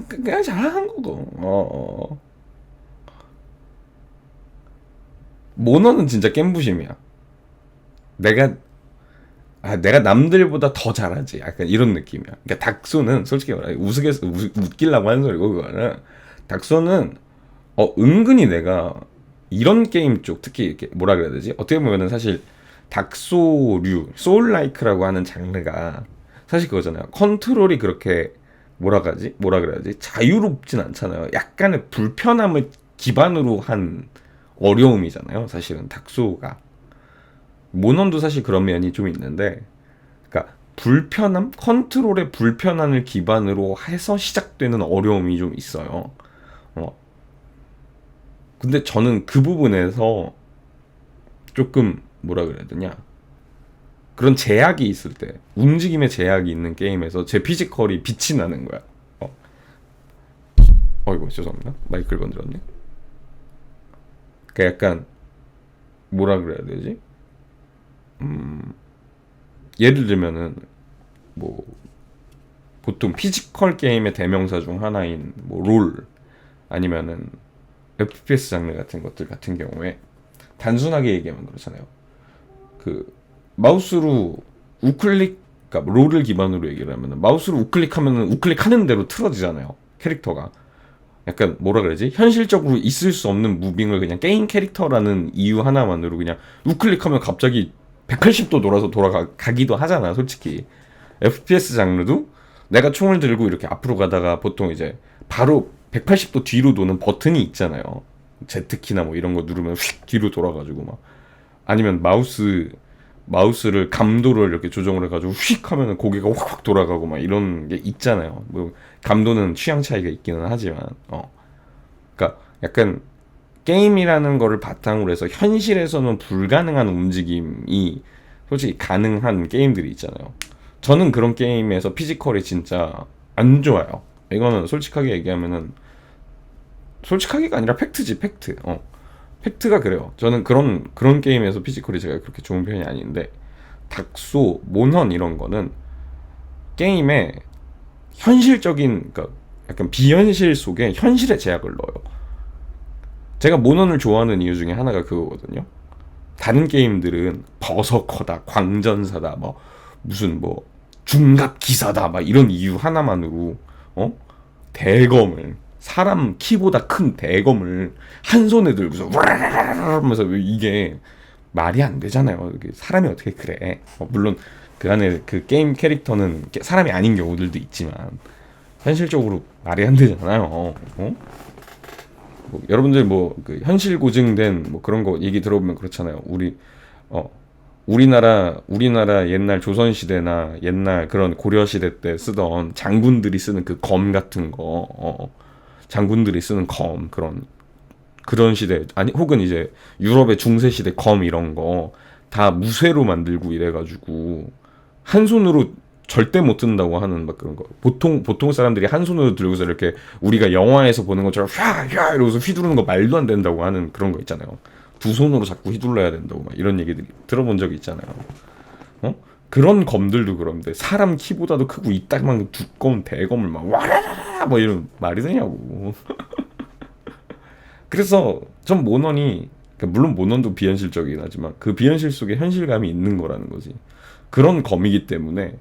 그냥 잘하는 거고. 모너는 진짜 겜부심이야. 내가 내가 남들보다 더 잘하지. 약간 이런 느낌이야. 그러니까 닥소는 솔직히 말해 우스갯소 웃기려고 하는 소리고, 그거는 닥소는 은근히 내가 이런 게임 쪽, 특히 이렇게 뭐라 그래야 되지? 어떻게 보면은 사실 닥소류 소울라이크라고 하는 장르가 사실 그거잖아요. 컨트롤이 그렇게 뭐라 그래야지? 자유롭진 않잖아요. 약간의 불편함을 기반으로 한 어려움이잖아요. 사실은 닥소가. 모넌도 사실 그런 면이 좀 있는데, 그러니까 불편함, 컨트롤의 불편함을 기반으로 해서 시작되는 어려움이 좀 있어요. 어. 근데 저는 그 부분에서 조금 뭐라 그래야 되냐, 그런 제약이 있을 때, 움직임의 제약이 있는 게임에서 제 피지컬이 빛이 나는 거야. 이거 죄송합니다. 마이크를 건드렸네. 그러니까 약간 뭐라 그래야 되지? 예를 들면은 뭐 보통 피지컬 게임의 대명사 중 하나인 뭐 롤, 아니면은 FPS 장르 같은 것들 같은 경우에 단순하게 얘기하면 그렇잖아요. 그 마우스로 우클릭, 그러니까 롤을 기반으로 얘기를 하면은 마우스로 우클릭하면은 우클릭하는 대로 틀어지잖아요, 캐릭터가. 약간 뭐라 그러지? 현실적으로 있을 수 없는 무빙을 그냥 게임 캐릭터라는 이유 하나만으로 그냥 우클릭하면 갑자기 180도 돌아서 돌아가기도 하잖아, 솔직히. FPS 장르도 내가 총을 들고 이렇게 앞으로 가다가 보통 이제 바로 180도 뒤로 도는 버튼이 있잖아요. Z키나 뭐 이런 거 누르면 휙 뒤로 돌아가지고 막. 아니면 마우스를 감도를 이렇게 조정을 해가지고 휙 하면은 고개가 확확 돌아가고 막 이런 게 있잖아요. 뭐 감도는 취향 차이가 있기는 하지만, 그러니까 약간 게임이라는 거를 바탕으로 해서 현실에서는 불가능한 움직임이 솔직히 가능한 게임들이 있잖아요. 저는 그런 게임에서 피지컬이 진짜 안 좋아요. 이거는 솔직하게 얘기하면은, 솔직하게가 아니라 팩트지, 팩트. 팩트가 그래요. 저는 그런 게임에서 피지컬이 제가 그렇게 좋은 편이 아닌데, 닥소, 몬헌 이런 거는 게임에 현실적인, 그러니까 약간 비현실 속에 현실의 제약을 넣어요. 제가 몬헌을 좋아하는 이유 중에 하나가 그거거든요. 다른 게임들은 버서커다, 광전사다, 뭐 무슨 뭐 중갑 기사다, 막 이런 이유 하나만으로 어? 대검을 사람 키보다 큰 대검을 한 손에 들고서 하면서 이게 말이 안 되잖아요. 사람이 어떻게 그래? 물론 그 안에 그 게임 캐릭터는 사람이 아닌 경우들도 있지만 현실적으로 말이 안 되잖아요. 뭐 여러분들 그 현실 고증된 뭐 그런 거 얘기 들어보면 그렇잖아요. 우리나라 옛날 조선 시대나 옛날 그런 고려 시대 때 쓰던 장군들이 쓰는 그 검 같은 거, 장군들이 쓰는 검 그런 시대 아니 혹은 이제 유럽의 중세 시대 검 이런 거 다 무쇠로 만들고 이래가지고 한 손으로 절대 못 든다고 하는 막 그런 거. 보통 사람들이 한 손으로 들고서 이렇게 우리가 영화에서 보는 것처럼 휘휘 이러고서 휘두르는 거 말도 안 된다고 하는 그런 거 있잖아요. 두 손으로 자꾸 휘둘러야 된다고 막 이런 얘기들이 들어본 적이 있잖아요. 그런 검들도 그런데 사람 키보다도 크고 이따만 두꺼운 대검을 막 와라라라 뭐 이런 말이 되냐고. 그래서 전 모넌이 물론 모넌도 비현실적이긴 하지만 그 비현실 속에 현실감이 있는 거라는 거지. 그런 검이기 때문에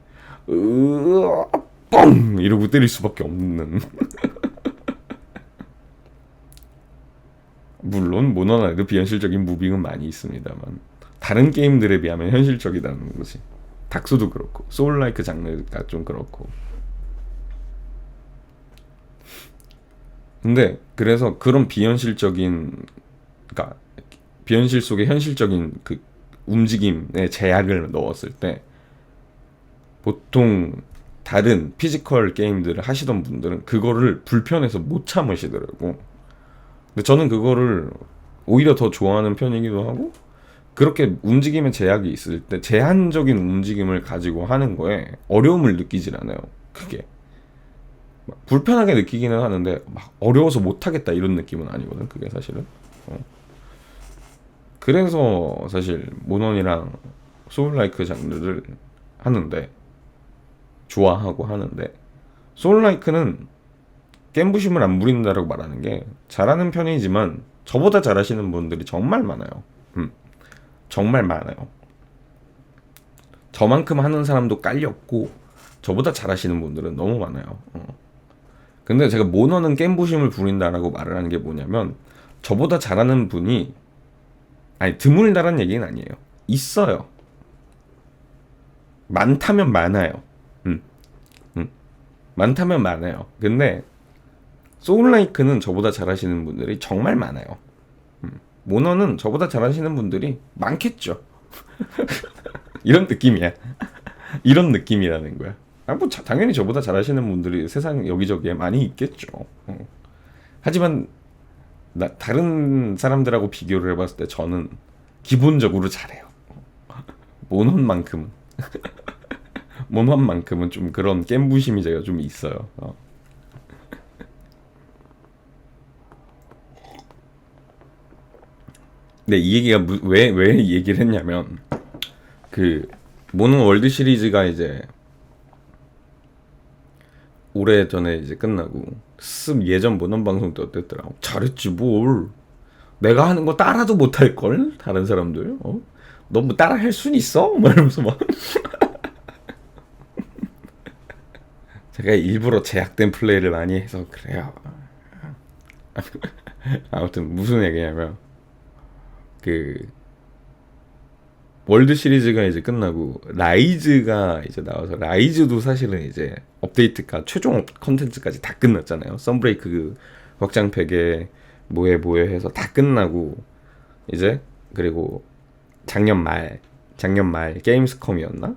뻥 이러고 때릴 수밖에 없는. 물론 모넌 안에도 비현실적인 무빙은 많이 있습니다만 다른 게임들에 비하면 현실적이다는 거지. 닥소도 그렇고 소울라이크 장르가 좀 그렇고. 근데 그래서 그런 비현실적인, 그러니까 비현실 속에 현실적인 그 움직임에 제약을 넣었을 때 보통 다른 피지컬 게임들을 하시던 분들은 그거를 불편해서 못 참으시더라고. 근데 저는 그거를 오히려 더 좋아하는 편이기도 하고, 그렇게 움직임에 제약이 있을 때 제한적인 움직임을 가지고 하는 거에 어려움을 느끼질 않아요. 그게 막 불편하게 느끼기는 하는데 막 어려워서 못하겠다 이런 느낌은 아니거든. 그게 사실은. 그래서 사실 모넌이랑 소울라이크 장르를 하는데 좋아하고 하는데, 소울라이크는 겜부심을 안 부린다라고 말하는 게 잘하는 편이지만 저보다 잘하시는 분들이 정말 많아요. 정말 많아요. 저만큼 하는 사람도 깔렸고 저보다 잘하시는 분들은 너무 많아요. 근데 제가 모넌은 겜부심을 부린다라고 말을 하는 게 뭐냐면, 저보다 잘하는 분이 아니 드물다란 얘기는 아니에요. 있어요. 많다면 많아요. 많다면 많아요. 근데 소울라이크는 저보다 잘하시는 분들이 정말 많아요. 모너는 저보다 잘하시는 분들이 많겠죠. 이런 느낌이야. 이런 느낌이라는 거야. 뭐 당연히 저보다 잘하시는 분들이 세상 여기저기에 많이 있겠죠. 하지만 다른 사람들하고 비교를 해봤을 때 저는 기본적으로 잘해요. 모넌만큼은 모넌만큼은 좀 그런 겜부심이 제가 좀 있어요. 근데 이 얘기가 왜 이 얘기를 했냐면, 그 모넌 월드 시리즈가 이제 오래 전에 이제 끝나고 예전 모넌 방송 때 어땠더라? 잘했지 뭘. 내가 하는 거 따라도 못할 걸 다른 사람들. 너 뭐 따라 할 순 있어? 막 이러면서 막 제가 일부러 제약된 플레이를 많이 해서 그래요. 아무튼 무슨 얘기냐면, 그 월드 시리즈가 이제 끝나고 라이즈가 이제 나와서, 라이즈도 사실은 이제 업데이트가 최종 컨텐츠까지 다 끝났잖아요. 썬브레이크 그 확장팩에 뭐해 해서 다 끝나고 이제, 그리고 작년 말 게임스컴이었나?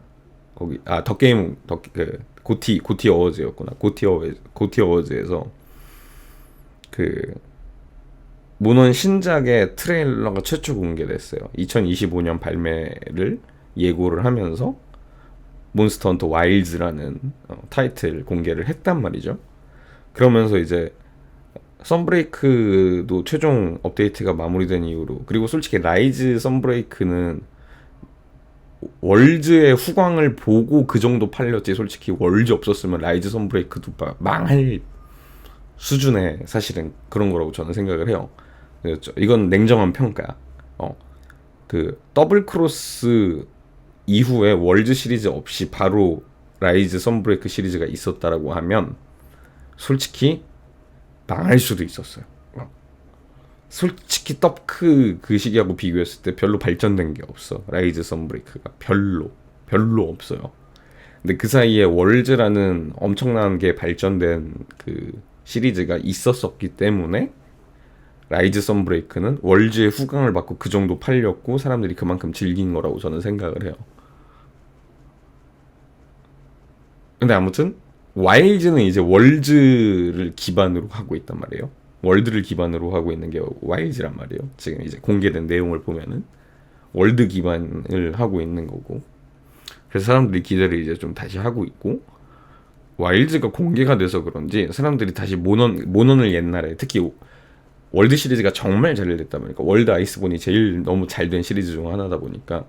거기 더 게임 그 고티 어워즈였구나. 고티 어워즈에서 그 모넌 신작의 트레일러가 최초 공개됐어요. 2025년 발매를 예고를 하면서 몬스터 헌터 와일즈라는 타이틀 공개를 했단 말이죠. 그러면서 이제 썬브레이크도 최종 업데이트가 마무리된 이후로, 그리고 솔직히 라이즈 썬브레이크는 월즈의 후광을 보고 그 정도 팔렸지, 솔직히 월즈 없었으면 라이즈 썬브레이크도 망할 수준의 사실은 그런 거라고 저는 생각을 해요. 이건 냉정한 평가야. 그 더블 크로스 이후에 월드 시리즈 없이 바로 라이즈 썬브레이크 시리즈가 있었다라고 하면 솔직히 망할 수도 있었어요. 솔직히 떡크 그 시기하고 비교했을 때 별로 발전된 게 없어. 라이즈 선브레이크가 별로 없어요. 근데 그 사이에 월즈라는 엄청난 게 발전된 그 시리즈가 있었었기 때문에 라이즈 선브레이크는 월즈의 후광을 받고 그 정도 팔렸고 사람들이 그만큼 즐긴 거라고 저는 생각을 해요. 근데 아무튼 와일즈는 이제 월즈를 기반으로 하고 있단 말이에요. 월드를 기반으로 하고 있는 게 와일즈란 말이에요. 지금 이제 공개된 내용을 보면은 월드 기반을 하고 있는 거고, 그래서 사람들이 기대를 이제 좀 다시 하고 있고, 와일즈가 공개가 돼서 그런지 사람들이 다시 모넌을 옛날에 특히 월드 시리즈가 정말 잘 됐다 보니까, 월드 아이스본이 제일 너무 잘 된 시리즈 중 하나다 보니까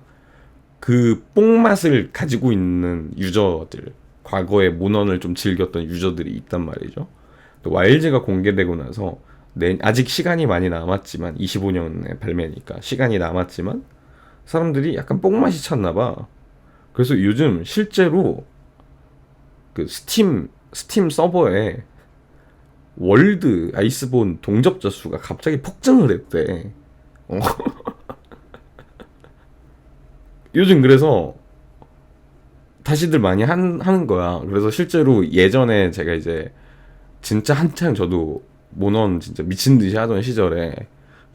그 뽕맛을 가지고 있는 유저들, 과거에 모넌을 좀 즐겼던 유저들이 있단 말이죠. 또 와일즈가 공개되고 나서 아직 시간이 많이 남았지만 25년에 발매니까 시간이 남았지만 사람들이 약간 뽕맛이 찼나봐. 그래서 요즘 실제로 그 스팀 서버에 월드 아이스본 동접자 수가 갑자기 폭증을 했대. 요즘 그래서 다시들 많이 하는 거야. 그래서 실제로 예전에 제가 이제 진짜 한창 저도 모넌 진짜 미친 듯이 하던 시절에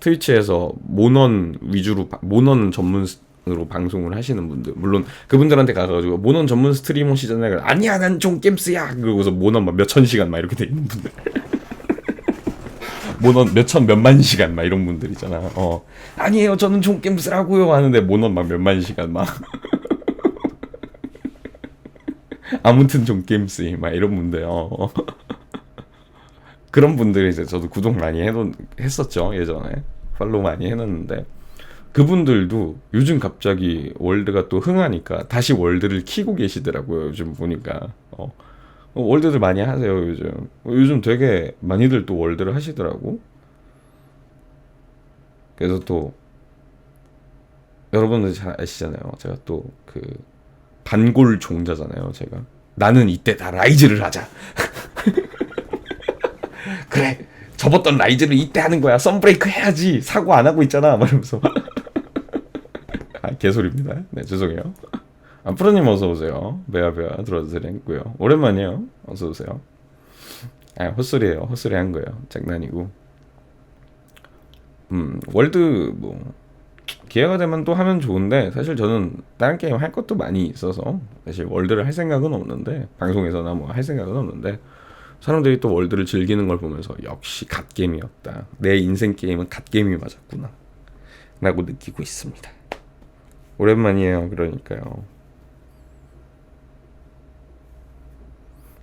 트위치에서 모넌 위주로 모넌 전문으로 방송을 하시는 분들, 물론 그분들한테 가가지고 모넌 전문 스트리머시잖아요. 아니야, 난 좀 게임스야. 그러고서 모넌 막 몇천 시간 막 이렇게 돼 있는 분들. 모넌 몇천 몇만 시간 막 이런 분들 있잖아. 아니에요, 저는 좀 게임스라고요 하는데 모넌 막 몇만 시간 막. 아무튼 좀 게임스 막 이런 분들. 그런 분들이 이제 저도 구독 많이 했었죠. 예전에 팔로우 많이 해놨는데, 그분들도 요즘 갑자기 월드가 또 흥하니까 다시 월드를 키고 계시더라고요. 요즘 보니까 월드들 많이 하세요. 요즘 되게 많이들 또 월드를 하시더라고. 그래서 또 여러분들 잘 아시잖아요. 제가 또 그 반골 종자잖아요. 제가 나는 이때 다 라이즈를 하자. 그래, 접었던 라이즈를 이때 하는 거야. 썬브레이크 해야지. 사고 안 하고 있잖아. 말하면서. 개소리입니다. 네, 죄송해요. 프로님 어서 오세요. 베아베아 들어드리고요. 오랜만이에요. 어서 오세요. 헛소리예요. 헛소리 한 거예요. 장난이고. 월드 뭐 기회가 되면 또 하면 좋은데, 사실 저는 다른 게임 할 것도 많이 있어서 사실 월드를 할 생각은 없는데, 방송에서나 뭐 할 생각은 없는데, 사람들이 또 월드를 즐기는 걸 보면서 역시 갓게임이었다. 내 인생 게임은 갓게임이 맞았구나 라고 느끼고 있습니다. 오랜만이에요. 그러니까요.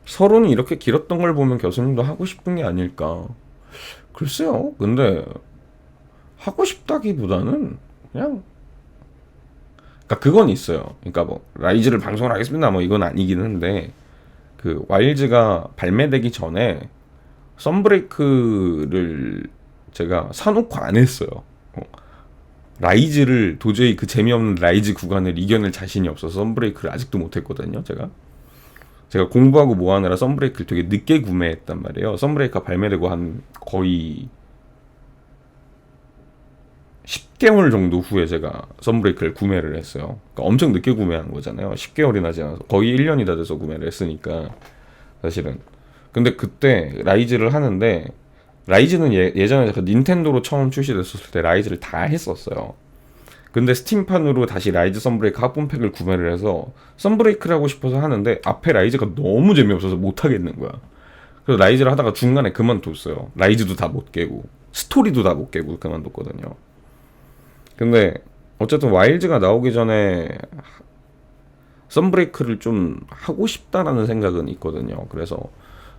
서론이 이렇게 길었던 걸 보면 교수님도 하고 싶은 게 아닐까. 글쎄요. 근데 하고 싶다기보다는 그냥, 그러니까 그건 있어요. 그러니까 뭐 라이즈를 방송을 하겠습니다 뭐 이건 아니긴 한데, 그 와일즈가 발매되기 전에 썬브레이크를 제가 사놓고 안 했어요. 라이즈를 도저히 그 재미없는 라이즈 구간을 이겨낼 자신이 없어서 썬브레이크를 아직도 못했거든요. 제가 공부하고 뭐 하느라 썬브레이크를 되게 늦게 구매했단 말이에요. 썬브레이크가 발매되고 한 거의 10개월 정도 후에 제가 썬브레이크를 구매를 했어요. 그러니까 엄청 늦게 구매한 거잖아요. 10개월이나 지나서 거의 1년이 다 돼서 구매를 했으니까 사실은. 근데 그때 라이즈를 하는데, 라이즈는 예전에 제가 닌텐도로 처음 출시됐었을 때 라이즈를 다 했었어요. 근데 스팀판으로 다시 라이즈 썬브레이크 합본팩을 구매를 해서 썬브레이크를 하고 싶어서 하는데 앞에 라이즈가 너무 재미없어서 못 하겠는 거야. 그래서 라이즈를 하다가 중간에 그만뒀어요. 라이즈도 다 못 깨고 스토리도 다 못 깨고 그만뒀거든요. 근데 어쨌든 와일즈가 나오기 전에 썬브레이크를 좀 하고 싶다라는 생각은 있거든요. 그래서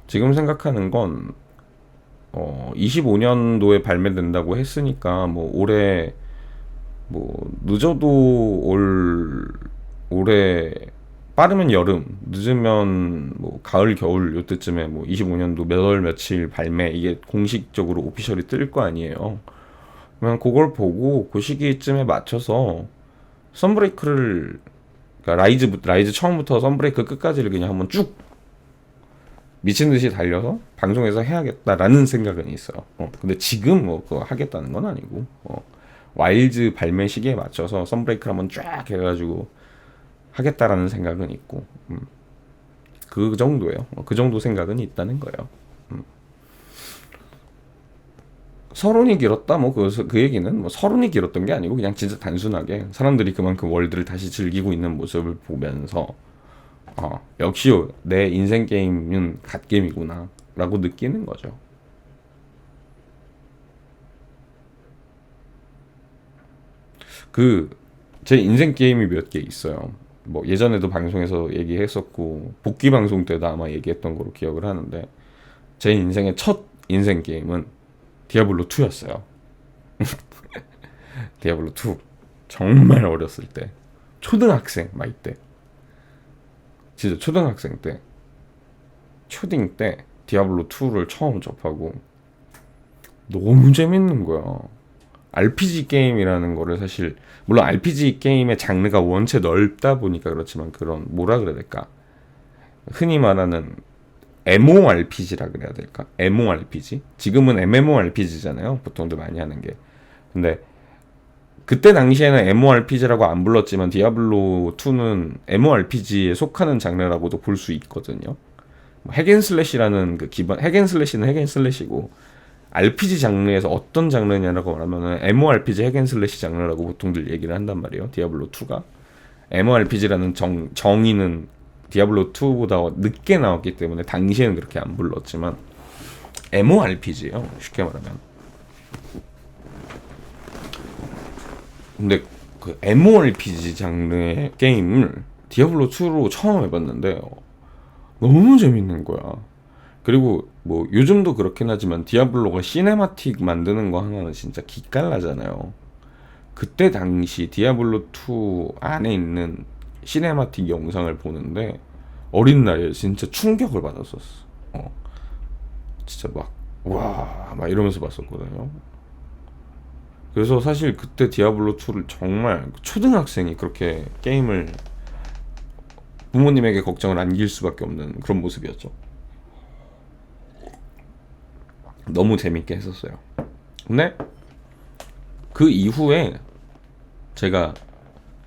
지금 생각하는 건 25년도에 발매된다고 했으니까 뭐 올해, 뭐 늦어도 올해, 빠르면 여름, 늦으면 뭐 가을 겨울 요때쯤에 뭐 25년도 몇 월 며칠 발매, 이게 공식적으로 오피셜이 뜰 거 아니에요. 그냥 그걸 보고 그 시기쯤에 맞춰서 썬브레이크를, 그러니까 라이즈 처음부터 썬브레이크 끝까지를 그냥 한번 쭉 미친 듯이 달려서 방송에서 해야겠다라는 생각은 있어요. 근데 지금 뭐 그거 하겠다는 건 아니고 와일즈 발매 시기에 맞춰서 선브레이크를 한번 쫙 해가지고 하겠다라는 생각은 있고 그 정도예요. 그 정도 생각은 있다는 거예요. 서론이 길었다 그 얘기는 뭐 서론이 길었던 게 아니고 그냥 진짜 단순하게 사람들이 그만큼 월드를 다시 즐기고 있는 모습을 보면서 역시 내 인생 게임은 갓게임이구나 라고 느끼는 거죠. 제 인생 게임이 몇 개 있어요. 뭐 예전에도 방송에서 얘기했었고 복귀 방송 때도 아마 얘기했던 거로 기억을 하는데 제 인생의 첫 인생 게임은 디아블로 2였어요. 디아블로 2 정말 어렸을 때 초등학생 막 이때 진짜 초등학생 때 초딩 때 디아블로 2를 처음 접하고 너무 재밌는 거야. RPG 게임이라는 거를 사실 물론 RPG 게임의 장르가 원체 넓다 보니까 그렇지만 그런 뭐라 그래야 될까 흔히 말하는 MMORPG라 그래야 될까 MMORPG 지금은 MMORPG잖아요 보통들 많이 하는 게. 근데 그때 당시에는 MMORPG라고 안 불렀지만 디아블로 2는 MMORPG에 속하는 장르라고도 볼 수 있거든요. 핵앤슬래시라는 그 기본 핵앤슬래시는 핵앤슬래시고 RPG 장르에서 어떤 장르냐라고 말하면은 MMORPG 핵앤슬래시 장르라고 보통들 얘기를 한단 말이에요. 디아블로 2가 MMORPG라는 정의는 디아블로 2보다 늦게 나왔기 때문에 당시에는 그렇게 안 불렀지만 MMORPG예요. 쉽게 말하면. 근데 그 MMORPG 장르의 게임을 디아블로 2로 처음 해봤는데 너무 재밌는 거야. 그리고 뭐 요즘도 그렇긴 하지만 디아블로가 시네마틱 만드는 거 하나는 진짜 기깔나잖아요. 그때 당시 디아블로 2 안에 있는 시네마틱 영상을 보는데 어린 나이에 진짜 충격을 받았었어. 진짜 막 이러면서 봤었거든요. 그래서 사실 그때 디아블로 2를 정말 초등학생이 그렇게 게임을 부모님에게 걱정을 안길 수밖에 없는 그런 모습이었죠. 너무 재밌게 했었어요. 근데 그 이후에 제가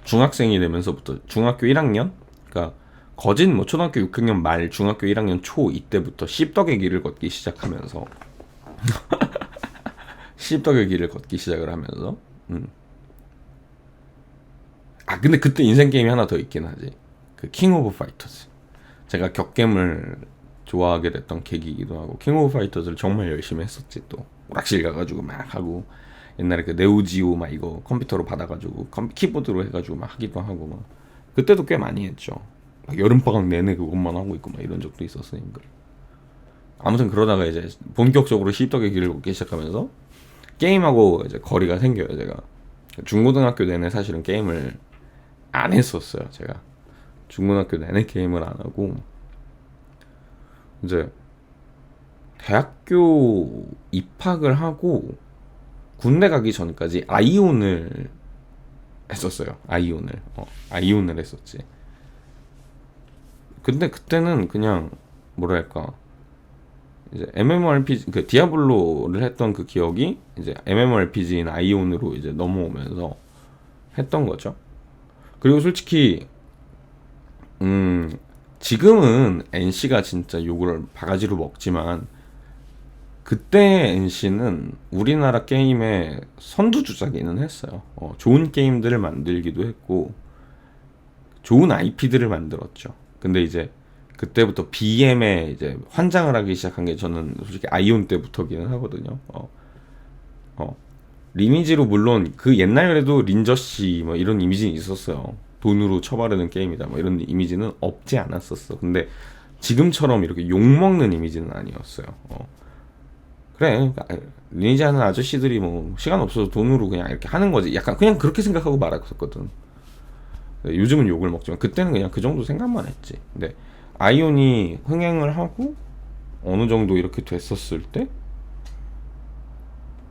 중학생이 되면서부터 중학교 1학년 그러니까 거진 뭐 초등학교 6학년 말 중학교 1학년 초 이때부터 씹덕의 길을 걷기 시작하면서 씹덕의 길을 걷기 시작을 하면서 근데 그때 인생 게임이 하나 더 있긴 하지. 그 킹 오브 파이터즈. 제가 격겜을 좋아하게 됐던 계기이기도 하고 킹 오브 파이터즈를 정말 열심히 했었지. 또 오락실 가가지고 막 하고 옛날에 그 네오지오 막 이거 컴퓨터로 받아가지고 키보드로 해가지고 막 하기도 하고 막 그때도 꽤 많이 했죠. 막 여름방학 내내 그것만 하고 있고 막 이런 적도 있었으니까. 아무튼 그러다가 이제 본격적으로 씹덕의 길을 걷기 시작하면서 게임하고 이제 거리가 생겨요. 제가 중고등학교 내내 사실은 게임을 안 했었어요. 제가 중고등학교 내내 게임을 안 하고 이제 대학교 입학을 하고 군대 가기 전까지 아이온을 했었어요. 아이온을 했었지. 근데 그때는 그냥 뭐랄까 이제 MMORPG 그 디아블로를 했던 그 기억이 이제 MMORPG인 아이온으로 이제 넘어오면서 했던 거죠. 그리고 솔직히 지금은 NC가 진짜 욕을 바가지로 먹지만 그때 NC는 우리나라 게임의 선두주자기는 했어요. 좋은 게임들을 만들기도 했고 좋은 IP들을 만들었죠. 근데 이제 그때부터 BM에 이제 환장을 하기 시작한 게 저는 솔직히 아이온 때부터기는 하거든요. 리니지로 물론 그 옛날에도 린저씨 뭐 이런 이미지는 있었어요. 돈으로 처바르는 게임이다 뭐 이런 이미지는 없지 않았었어. 근데 지금처럼 이렇게 욕먹는 이미지는 아니었어요. 그래 리니지 하는 아저씨들이 뭐 시간 없어서 돈으로 그냥 이렇게 하는 거지 약간 그냥 그렇게 생각하고 말았었거든. 요즘은 욕을 먹지만 그때는 그냥 그 정도 생각만 했지. 근데 아이온이 흥행을 하고 어느 정도 이렇게 됐었을 때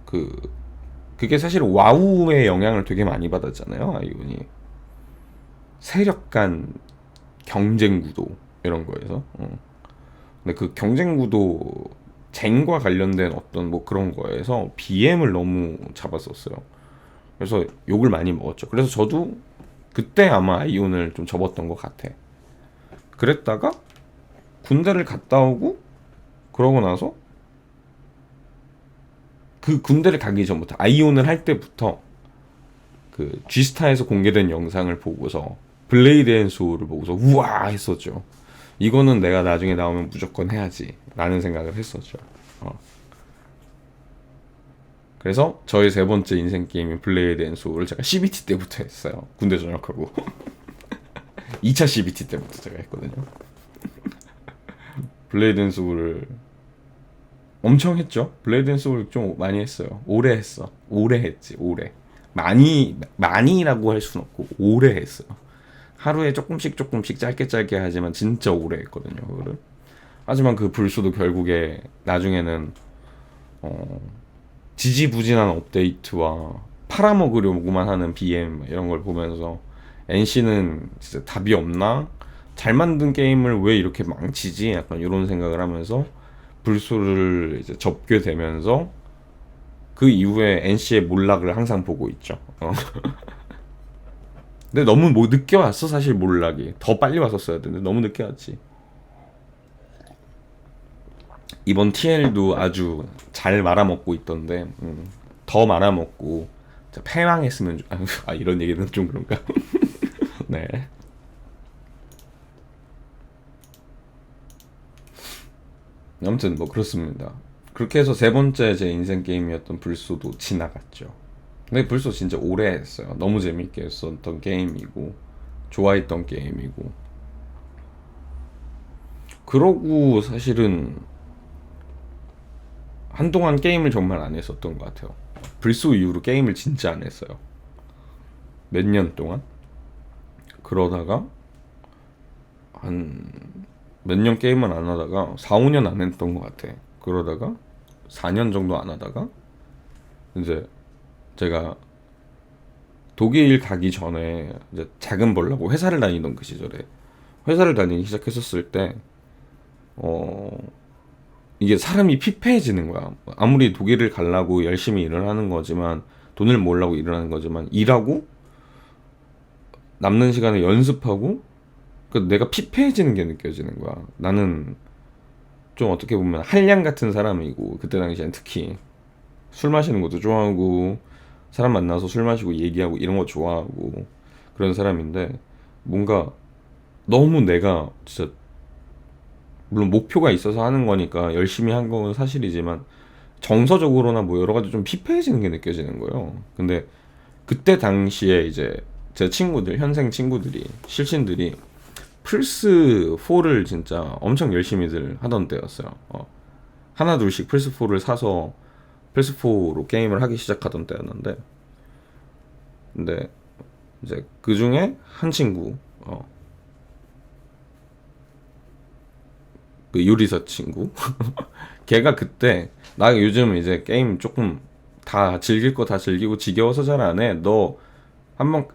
그게 사실 와우의 영향을 되게 많이 받았잖아요. 아이온이 세력 간 경쟁 구도 이런 거에서 근데 그 경쟁 구도 젠과 관련된 어떤 뭐 그런 거에서 BM을 너무 잡았었어요. 그래서 욕을 많이 먹었죠. 그래서 저도 그때 아마 아이온을 좀 접었던 것 같아. 그랬다가 군대를 갔다 오고 그러고 나서 그 군대를 가기 전부터 아이온을 할 때부터 그 G스타에서 공개된 영상을 보고서 블레이드 앤 소울을 보고서 우와 했었죠. 이거는 내가 나중에 나오면 무조건 해야지 라는 생각을 했었죠. 그래서 저의 세 번째 인생 게임인 블레이드 앤 소울을 제가 CBT 때부터 했어요. 군대 전역하고 2차 CBT 때부터 제가 했거든요. 블레이드 앤 소울을 엄청 했죠. 블레이드 앤 소울 좀 많이 했어요. 오래 했어. 오래 했지. 오래. 많이라고 할 순 없고 오래 했어요. 하루에 조금씩 짧게 하지만 진짜 오래 했거든요. 그거를. 하지만 그 불소도 결국에 나중에는 지지부진한 업데이트와 팔아먹으려고만 하는 BM 이런 걸 보면서 NC는 진짜 답이 없나? 잘 만든 게임을 왜 이렇게 망치지? 약간 이런 생각을 하면서 불소를 이제 접게 되면서 그 이후에 NC의 몰락을 항상 보고 있죠. 근데 너무 뭐 늦게 왔어 사실 몰락이. 더 빨리 왔었어야 되는데 너무 늦게 왔지. 이번 TL도 아주 잘 말아먹고 있던데 더 말아먹고 패망했으면 이런 얘기는 좀 그런가? 네. 아무튼 뭐 그렇습니다. 그렇게 해서 세 번째 제 인생 게임이었던 불소도 지나갔죠. 근데 불소 진짜 오래 했어요. 너무 재밌게 했었던 게임이고 좋아했던 게임이고 그러고 사실은 한동안 게임을 정말 안 했었던 것 같아요. 불소 이후로 게임을 진짜 안 했어요. 몇 년 동안. 그러다가 한 몇 년 게임은 안 하다가 4, 5년 안 했던 것 같아. 그러다가 4년 정도 안 하다가 이제 제가 독일 가기 전에 이제 자금 벌려고 회사를 다니던 그 시절에 회사를 다니기 시작했었을 때 이게 사람이 피폐해지는 거야. 아무리 독일을 가려고 열심히 일을 하는 거지만 돈을 모으려고 일을 하는 거지만 일하고 남는 시간에 연습하고 내가 피폐해지는 게 느껴지는 거야. 나는 좀 어떻게 보면 한량 같은 사람이고 그때 당시엔 특히 술 마시는 것도 좋아하고 사람 만나서 술 마시고 얘기하고 이런 거 좋아하고 그런 사람인데 뭔가 너무 내가 진짜 물론 목표가 있어서 하는 거니까 열심히 한 건 사실이지만 정서적으로나 뭐 여러 가지 좀 피폐해지는 게 느껴지는 거예요. 근데 그때 당시에 이제 제 친구들 현생 친구들이 실신들이 플스 4를 진짜 엄청 열심히들 하던 때였어요. 하나 둘씩 플스 4를 사서 플스 4로 게임을 하기 시작하던 때였는데, 근데 이제 그 중에 한 친구, 그 요리사 친구, 걔가 그때 나 요즘 이제 게임 조금 다 즐길 거 다 즐기고 지겨워서 잘 안 해. 너 한번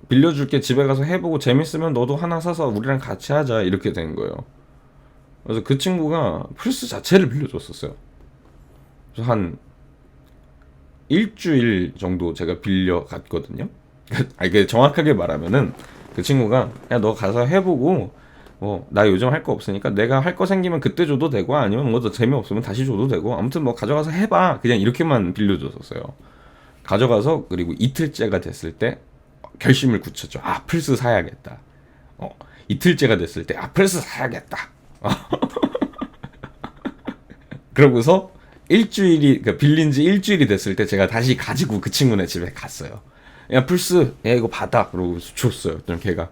빌려줄게. 집에 가서 해보고 재밌으면 너도 하나 사서 우리랑 같이 하자. 이렇게 된 거예요. 그래서 그 친구가 플스 자체를 빌려줬었어요. 그래서 한 일주일 정도 제가 빌려갔거든요. 아, 이게 정확하게 말하면은 그 친구가 야 너 가서 해보고 나 요즘 할 거 없으니까 내가 할 거 생기면 그때 줘도 되고 아니면 뭐 더 재미없으면 다시 줘도 되고 아무튼 뭐 가져가서 해봐. 그냥 이렇게만 빌려줬었어요. 가져가서 그리고 이틀째가 됐을 때 결심을 굳혔죠. 아 플스 사야겠다. 이틀째가 됐을 때 아 플스 사야겠다. 그러고서 일주일이 그러니까 빌린 지 일주일이 됐을 때 제가 다시 가지고 그 친구네 집에 갔어요. 야 플스 야 이거 받아. 그러고 줬어요. 그럼 걔가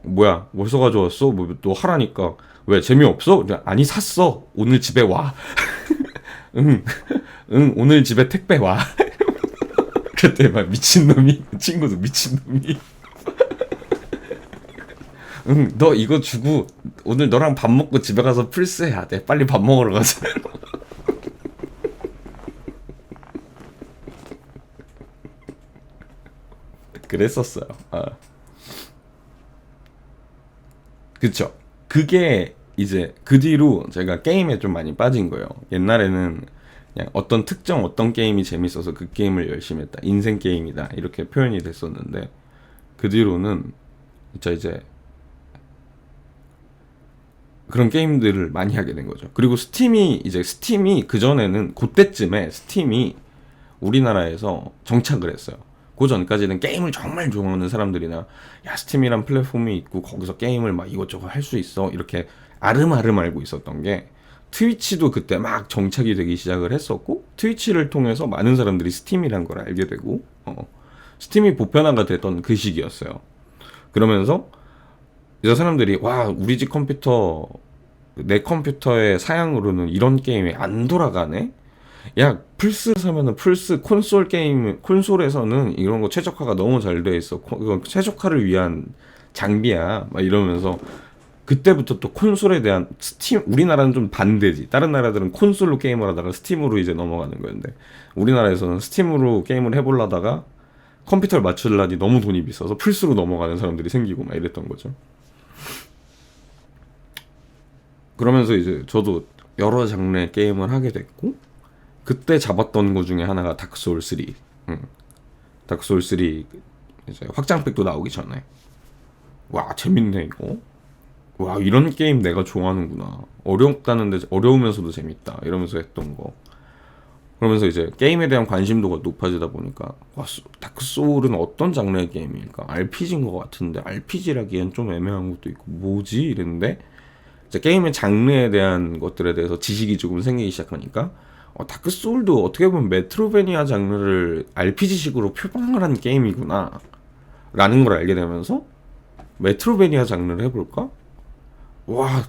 뭐야 벌써 가져왔어? 뭐 너 하라니까 왜 재미없어? 아니 샀어. 오늘 집에 와. 응 오늘 집에 택배 와. 그때 막 미친놈이 그 친구도 미친놈이 응 너 이거 주고 오늘 너랑 밥 먹고 집에 가서 플스 해야 돼. 빨리 밥 먹으러 가자. 그랬었어요. 그쵸. 그게 이제 그 뒤로 제가 게임에 좀 많이 빠진 거예요. 옛날에는 그냥 어떤 특정 어떤 게임이 재밌어서 그 게임을 열심히 했다. 인생 게임이다. 이렇게 표현이 됐었는데 그 뒤로는 진짜 이제 그런 게임들을 많이 하게 된 거죠. 그리고 스팀이 그전에는 그때쯤에 스팀이 우리나라에서 정착을 했어요. 그 전까지는 게임을 정말 좋아하는 사람들이나 야 스팀이란 플랫폼이 있고 거기서 게임을 막 이것저것 할 수 있어 이렇게 아름아름 알고 있었던 게 트위치도 그때 막 정착이 되기 시작을 했었고 트위치를 통해서 많은 사람들이 스팀이란 걸 알게 되고 스팀이 보편화가 됐던 그 시기였어요. 그러면서 이제 사람들이 와 우리 집 컴퓨터 내 컴퓨터의 사양으로는 이런 게임이 안 돌아가네. 야 플스 사면은 플스 콘솔 게임 콘솔에서는 이런 거 최적화가 너무 잘 돼 있어. 이건 최적화를 위한 장비야. 막 이러면서 그때부터 또 콘솔에 대한 스팀 우리나라는 좀 반대지. 다른 나라들은 콘솔로 게임을 하다가 스팀으로 이제 넘어가는 거였는데 우리나라에서는 스팀으로 게임을 해보려다가 컴퓨터를 맞추려니 너무 돈이 비싸서 플스로 넘어가는 사람들이 생기고 막 이랬던 거죠. 그러면서 이제 저도 여러 장르의 게임을 하게 됐고 그때 잡았던 거 중에 하나가 다크소울 3. 다크소울 3 이제 확장팩도 나오기 전에 와 재밌네 이거. 와 이런 게임 내가 좋아하는구나. 어렵다는데 어려우면서도 재밌다 이러면서 했던 거. 그러면서 이제 게임에 대한 관심도가 높아지다 보니까 와 다크소울은 어떤 장르의 게임일까? RPG인 것 같은데 RPG라기엔 좀 애매한 것도 있고 뭐지? 이랬는데 이제 게임의 장르에 대한 것들에 대해서 지식이 조금 생기기 시작하니까 다크소울도 어떻게 보면 메트로베니아 장르를 RPG식으로 표방을 한 게임이구나 라는 걸 알게 되면서 메트로베니아 장르를 해볼까? 와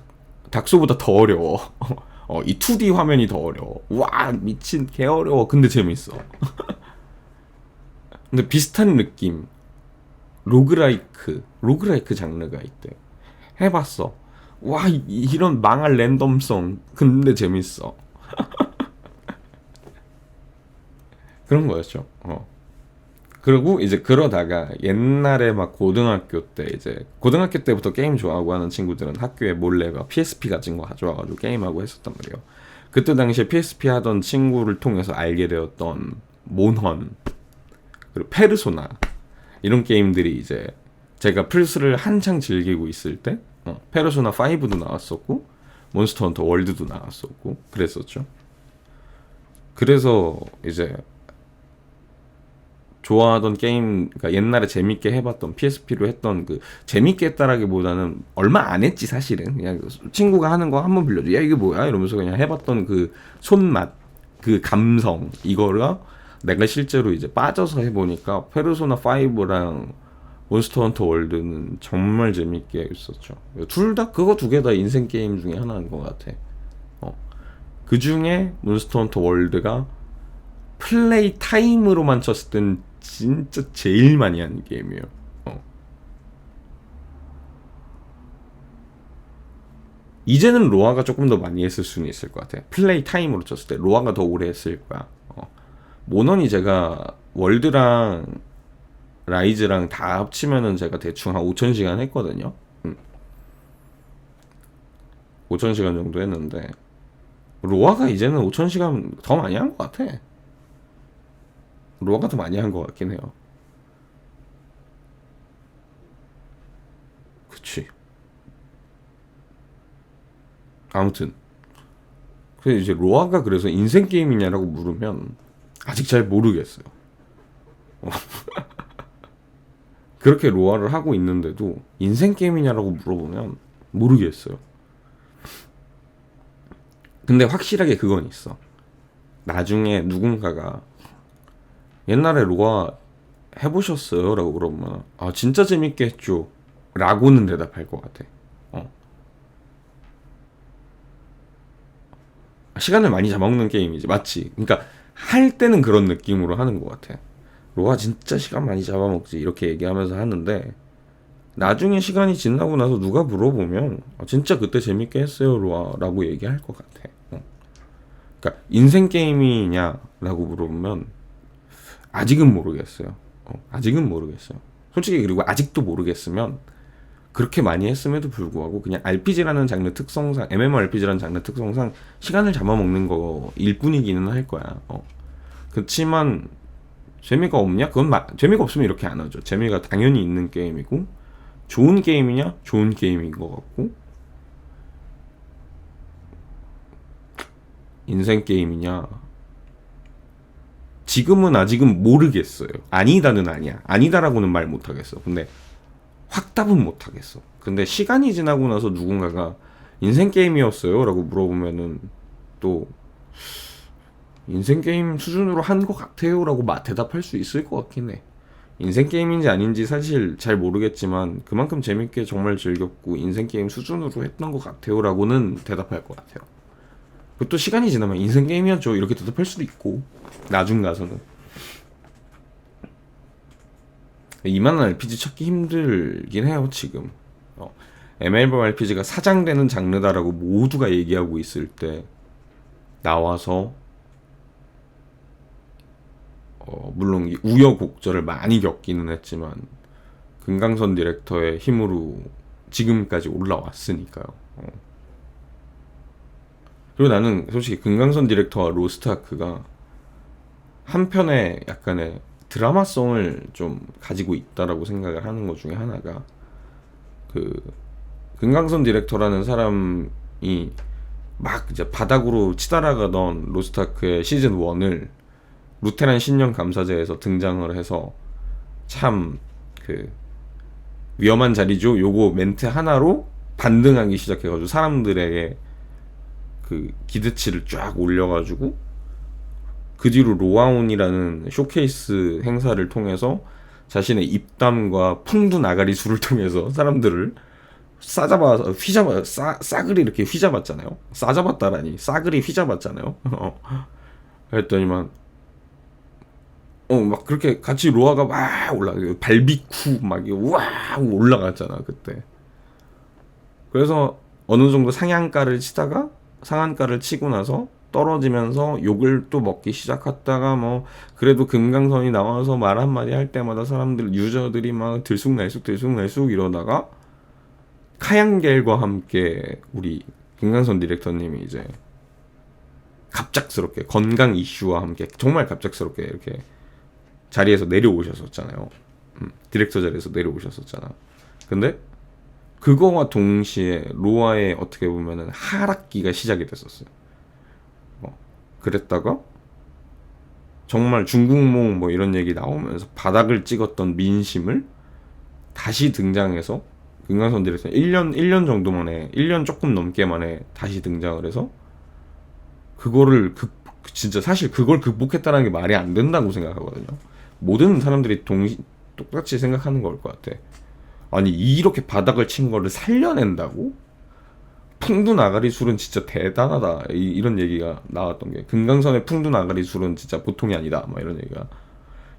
닥소보다 더 어려워. 이 2D 화면이 더 어려워. 와 미친 개 어려워. 근데 재밌어. 근데 비슷한 느낌 로그라이크 장르가 있대. 해봤어. 와 이런 망할 랜덤성 근데 재밌어. 그런 거였죠. 그리고 이제 그러다가 옛날에 막 고등학교 때부터 게임 좋아하고 하는 친구들은 학교에 몰래 막 PSP 같은 거 가져와가지고 게임하고 했었단 말이에요. 그때 당시에 PSP 하던 친구를 통해서 알게 되었던 몬헌 그리고 페르소나 이런 게임들이 이제 제가 플스를 한창 즐기고 있을 때 페르소나 5도 나왔었고 몬스터 헌터 월드도 나왔었고 그랬었죠. 그래서 이제 좋아하던 게임, 그러니까 옛날에 재밌게 해봤던 PSP로 했던 그 재밌게 했다라기보다는 얼마 안 했지 사실은. 그냥 친구가 하는 거 한번 빌려줘. 야 이게 뭐야? 이러면서 그냥 해봤던 그 손맛, 그 감성 이거가 내가 실제로 이제 빠져서 해보니까 페르소나 5랑 몬스터 헌터 월드는 정말 재밌게 했었죠. 둘 다 그거 두 개 다 인생 게임 중에 하나인 것 같아. 그 중에 몬스터 헌터 월드가 플레이 타임으로만 쳤을 땐 진짜 제일 많이 하는 게임이에요. 이제는 로아가 조금 더 많이 했을 수는 있을 것 같아. 플레이 타임으로 쳤을 때 로아가 더 오래 했을 거야. 모넌이 제가 월드랑 라이즈랑 다 합치면은 제가 대충 한 5,000시간 했거든요. 5,000시간 정도 했는데 로아가 이제는 5,000시간 더 많이 한 것 같아. 로아가 더 많이 한 것 같긴 해요. 그치. 아무튼 그래서 이제 로아가 그래서 인생 게임이냐라고 물으면 아직 잘 모르겠어요. 그렇게 로아를 하고 있는데도 인생 게임이냐라고 물어보면 모르겠어요. 근데 확실하게 그건 있어. 나중에 누군가가 옛날에 로아 해보셨어요? 라고 물어보면 진짜 재밌게 했죠 라고는 대답할 것 같아. 시간을 많이 잡아먹는 게임이지 맞지? 그러니까 할 때는 그런 느낌으로 하는 것 같아. 로아 진짜 시간 많이 잡아먹지 이렇게 얘기하면서 하는데 나중에 시간이 지나고 나서 누가 물어보면 진짜 그때 재밌게 했어요 로아 라고 얘기할 것 같아. 그러니까 인생 게임이냐 라고 물어보면 아직은 모르겠어요. 아직은 모르겠어요. 솔직히 그리고 아직도 모르겠으면 그렇게 많이 했음에도 불구하고 그냥 RPG라는 장르 특성상 MMORPG라는 장르 특성상 시간을 잡아먹는 거일 뿐이기는 할 거야. 그렇지만 재미가 없냐? 재미가 없으면 이렇게 안 하죠. 재미가 당연히 있는 게임이고 좋은 게임이냐? 좋은 게임인 것 같고 인생 게임이냐? 지금은 아직은 모르겠어요. 아니다는 아니야. 아니다라고는 말 못하겠어. 근데 확답은 못하겠어. 근데 시간이 지나고 나서 누군가가 인생 게임이었어요? 라고 물어보면은 또 인생 게임 수준으로 한 것 같아요? 라고 대답할 수 있을 것 같긴 해. 인생 게임인지 아닌지 사실 잘 모르겠지만 그만큼 재밌게 정말 즐겼고 인생 게임 수준으로 했던 것 같아요? 라고는 대답할 것 같아요. 또 시간이 지나면 인생 게임이었죠 이렇게 대답할 수도 있고 나중 가서는 이만한 RPG 찾기 힘들긴 해요 지금. MMORPG가 사장되는 장르다라고 모두가 얘기하고 있을 때 나와서 물론 우여곡절을 많이 겪기는 했지만 금강선 디렉터의 힘으로 지금까지 올라왔으니까요. 그리고 나는 솔직히 금강선 디렉터와 로스트아크가 한편의 약간의 드라마성을 좀 가지고 있다라고 생각을 하는 것 중에 하나가 금강선 디렉터라는 사람이 막 이제 바닥으로 치달아가던 로스트아크의 시즌 1을 루테란 신령 감사제에서 등장을 해서 참 위험한 자리죠. 요거 멘트 하나로 반등하기 시작해가지고 사람들에게 기대치를 쫙 올려가지고 그 뒤로 로아온이라는 쇼케이스 행사를 통해서 자신의 입담과 풍두 나가리술을 통해서 사람들을 싸그리 이렇게 휘잡았잖아요. 싸잡았다라니 싸그리 휘잡았잖아요. 그랬더니만 막 그렇게 같이 로아가 막 발비쿠 막 우와 올라갔잖아 그때. 그래서 어느 정도 상한가를 치고 나서 떨어지면서 욕을 또 먹기 시작했다가 뭐 그래도 금강선이 나와서 말 한마디 할 때마다 유저들이 막 들쑥날쑥 이러다가 카양겔과 함께 우리 금강선 디렉터님이 이제 갑작스럽게 건강 이슈와 함께 정말 갑작스럽게 이렇게 자리에서 내려오셨었잖아요. 디렉터 자리에서 내려오셨었잖아. 근데 그거와 동시에 로아의 어떻게 보면은 하락기가 시작이 됐었어요. 그랬다가 정말 중국몽 뭐 이런 얘기 나오면서 바닥을 찍었던 민심을 다시 등장해서 금강선 디렉터 1년 정도 만에 1년 조금 넘게 만에 다시 등장을 해서 그거를 진짜 사실 그걸 극복했다는 게 말이 안 된다고 생각하거든요. 모든 사람들이 똑같이 생각하는 걸 것 같아. 아니 이렇게 바닥을 친 거를 살려낸다고? 풍두 나가리 술은 진짜 대단하다. 이런 얘기가 나왔던 게 금강선의 풍두 나가리 술은 진짜 보통이 아니다. 막 이런 얘기가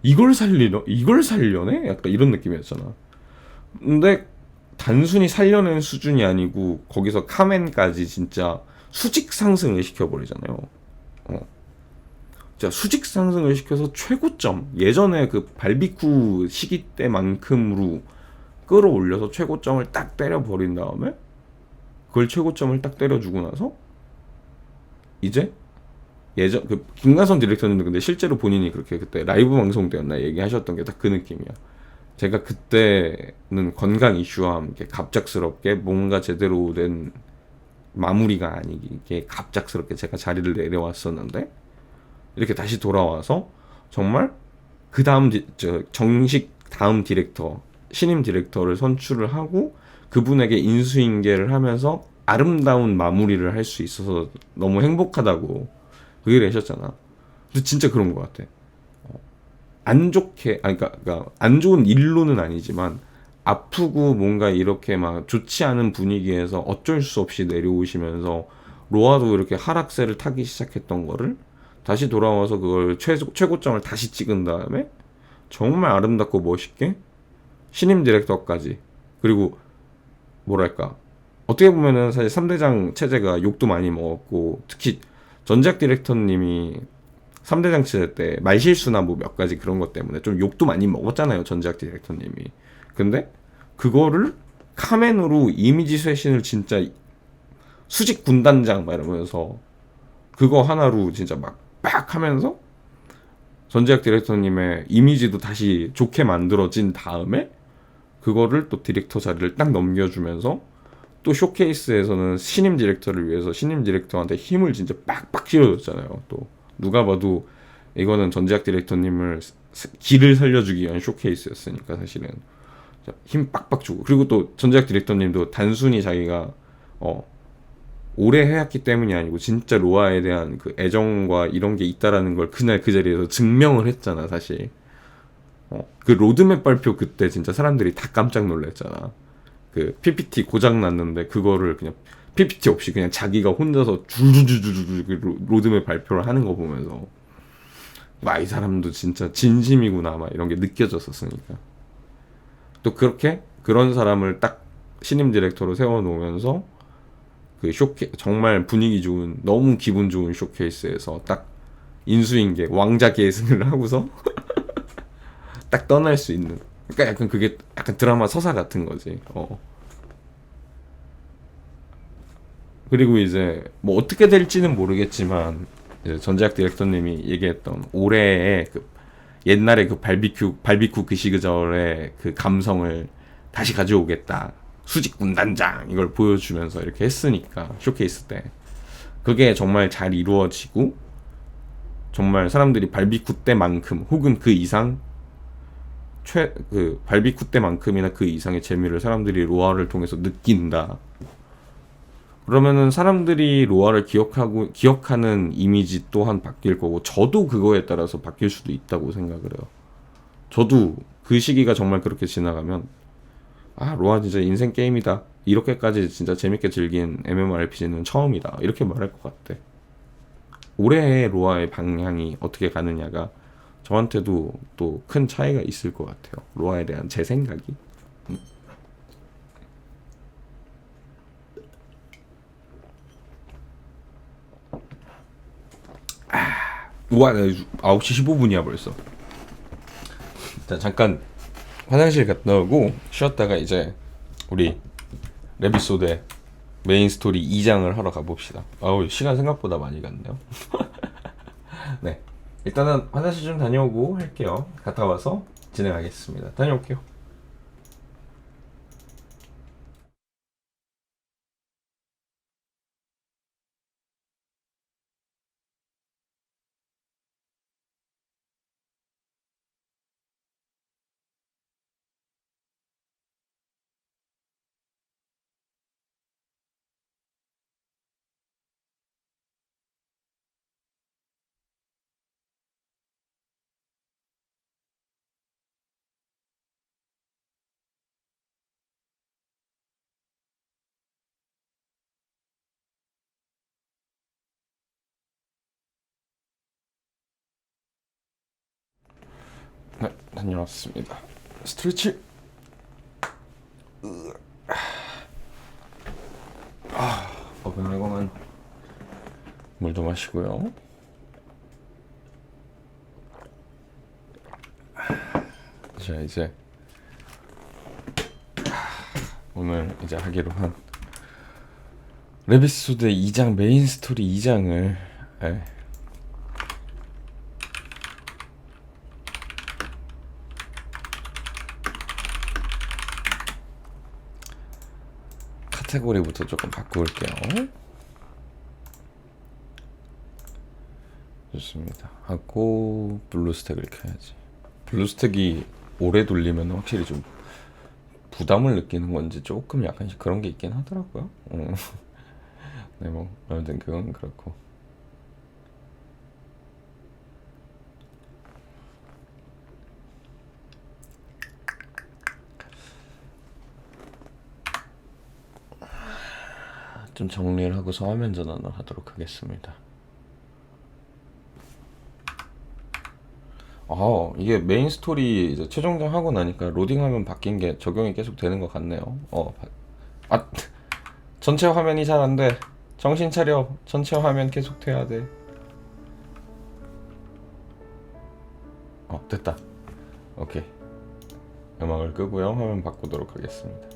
이걸 살려내? 약간 이런 느낌이었잖아. 근데 단순히 살려낸 수준이 아니고 거기서 카멘까지 진짜 수직 상승을 시켜버리잖아요. 자, 수직 상승을 시켜서 최고점 예전에 그 발비쿠 시기 때만큼으로 끌어올려서 최고점을 딱 때려버린 다음에 그걸 최고점을 딱 때려주고 나서 이제 예전 김가선 디렉터님도 근데 실제로 본인이 그렇게 그때 라이브 방송 때였나 얘기하셨던 게 딱 그 느낌이야. 제가 그때는 건강 이슈와 함께 갑작스럽게 뭔가 제대로 된 마무리가 아니게 갑작스럽게 제가 자리를 내려왔었는데 이렇게 다시 돌아와서 정말 그 다음 정식 다음 디렉터 신임 디렉터를 선출을 하고 그분에게 인수인계를 하면서 아름다운 마무리를 할 수 있어서 너무 행복하다고 그 얘기를 하셨잖아. 근데 진짜 그런 것 같아. 안 좋게 그러니까 안 좋은 일로는 아니지만 아프고 뭔가 이렇게 막 좋지 않은 분위기에서 어쩔 수 없이 내려오시면서 로아도 이렇게 하락세를 타기 시작했던 거를 다시 돌아와서 그걸 최고점을 다시 찍은 다음에 정말 아름답고 멋있게 신임 디렉터까지 그리고 뭐랄까 어떻게 보면은 사실 3대장 체제가 욕도 많이 먹었고 특히 전작 디렉터님이 3대장 체제 때 말실수나 뭐 몇 가지 그런 것 때문에 좀 욕도 많이 먹었잖아요 전작 디렉터님이. 근데 그거를 카멘으로 이미지 쇄신을 진짜 수직 군단장 막 이러면서 그거 하나로 진짜 막 하면서 전지학 디렉터님의 이미지도 다시 좋게 만들어진 다음에 그거를 또 디렉터 자리를 딱 넘겨주면서 또 쇼케이스에서는 신임 디렉터를 위해서 신임 디렉터한테 힘을 진짜 빡빡 실어줬잖아요. 또 누가 봐도 이거는 전지학 디렉터님을 길을 살려주기 위한 쇼케이스였으니까 사실은 힘 빡빡 주고, 그리고 또 전지학 디렉터님도 단순히 자기가 오래 해왔기 때문이 아니고 진짜 로아에 대한 그 애정과 이런 게 있다라는 걸 그날 그 자리에서 증명을 했잖아 사실. 그 로드맵 발표 그때 진짜 사람들이 다 깜짝 놀랐잖아. 그 PPT 고장 났는데 그거를 그냥 PPT 없이 그냥 자기가 혼자서 줄줄줄줄 로드맵 발표를 하는 거 보면서 와, 이 사람도 진짜 진심이구나 막 이런 게 느껴졌었으니까. 또 그렇게 그런 사람을 딱 신임 디렉터로 세워놓으면서 그 정말 분위기 좋은 너무 기분 좋은 쇼케이스에서 딱 인수인계 왕자 계승을 하고서 딱 떠날 수 있는, 그러니까 약간 그게 약간 드라마 서사 같은 거지. 그리고 이제 뭐 어떻게 될지는 모르겠지만 이제 전지학 디렉터님이 얘기했던 올해의 그 옛날에 그 발비쿠 그 시그절의 그 감성을 다시 가져오겠다, 수직 군단장 이걸 보여주면서 이렇게 했으니까 쇼케이스 때 그게 정말 잘 이루어지고 정말 사람들이 발비쿠 때만큼 혹은 그 이상 그 발비쿠 때만큼이나 그 이상의 재미를 사람들이 로아를 통해서 느낀다. 그러면은 사람들이 로아를 기억하는 이미지 또한 바뀔 거고, 저도 그거에 따라서 바뀔 수도 있다고 생각을 해요. 저도 그 시기가 정말 그렇게 지나가면 로아 진짜 인생 게임이다, 이렇게까지 진짜 재밌게 즐긴 MMORPG는 처음이다, 이렇게 말할 것 같아. 올해의 로아의 방향이 어떻게 가느냐가 저한테도 또 큰 차이가 있을 것 같아요. 로아에 대한 제 생각이. 우와, 9시 15분이야 벌써. 자, 잠깐 화장실 갔다 오고 쉬었다가 이제 우리 레비소드의 메인 스토리 2장을 하러 가봅시다. 시간 생각보다 많이 갔네요. 네, 일단은 화장실 좀 다녀오고 할게요. 갔다 와서 진행하겠습니다. 다녀올게요. 네, 다녀왔습니다. 스트레치. 어금니공은 물도 마시고요. 자, 이제 오늘 이제 하기로 한 레비소드 2장 메인 스토리 2장을 카테고리부터 조금 바꿀게요. 좋습니다. 하고 블루스택을 켜야지. 블루스택이 오래 돌리면 확실히 좀 부담을 느끼는 건지 조금 약간씩 그런 게 있긴 하더라고요. 네, 뭐 아무튼 그건 그렇고. 좀 정리를 하고서 화면 전환을 하도록 하겠습니다. 이게 메인 스토리 이제 최종장 하고 나니까 로딩하면 바뀐 게 적용이 계속 되는 것 같네요. 전체 화면이 잘 안 돼. 정신 차려. 전체 화면 계속 돼야 돼. 됐다. 오케이. 음악을 끄고요. 화면 바꾸도록 하겠습니다.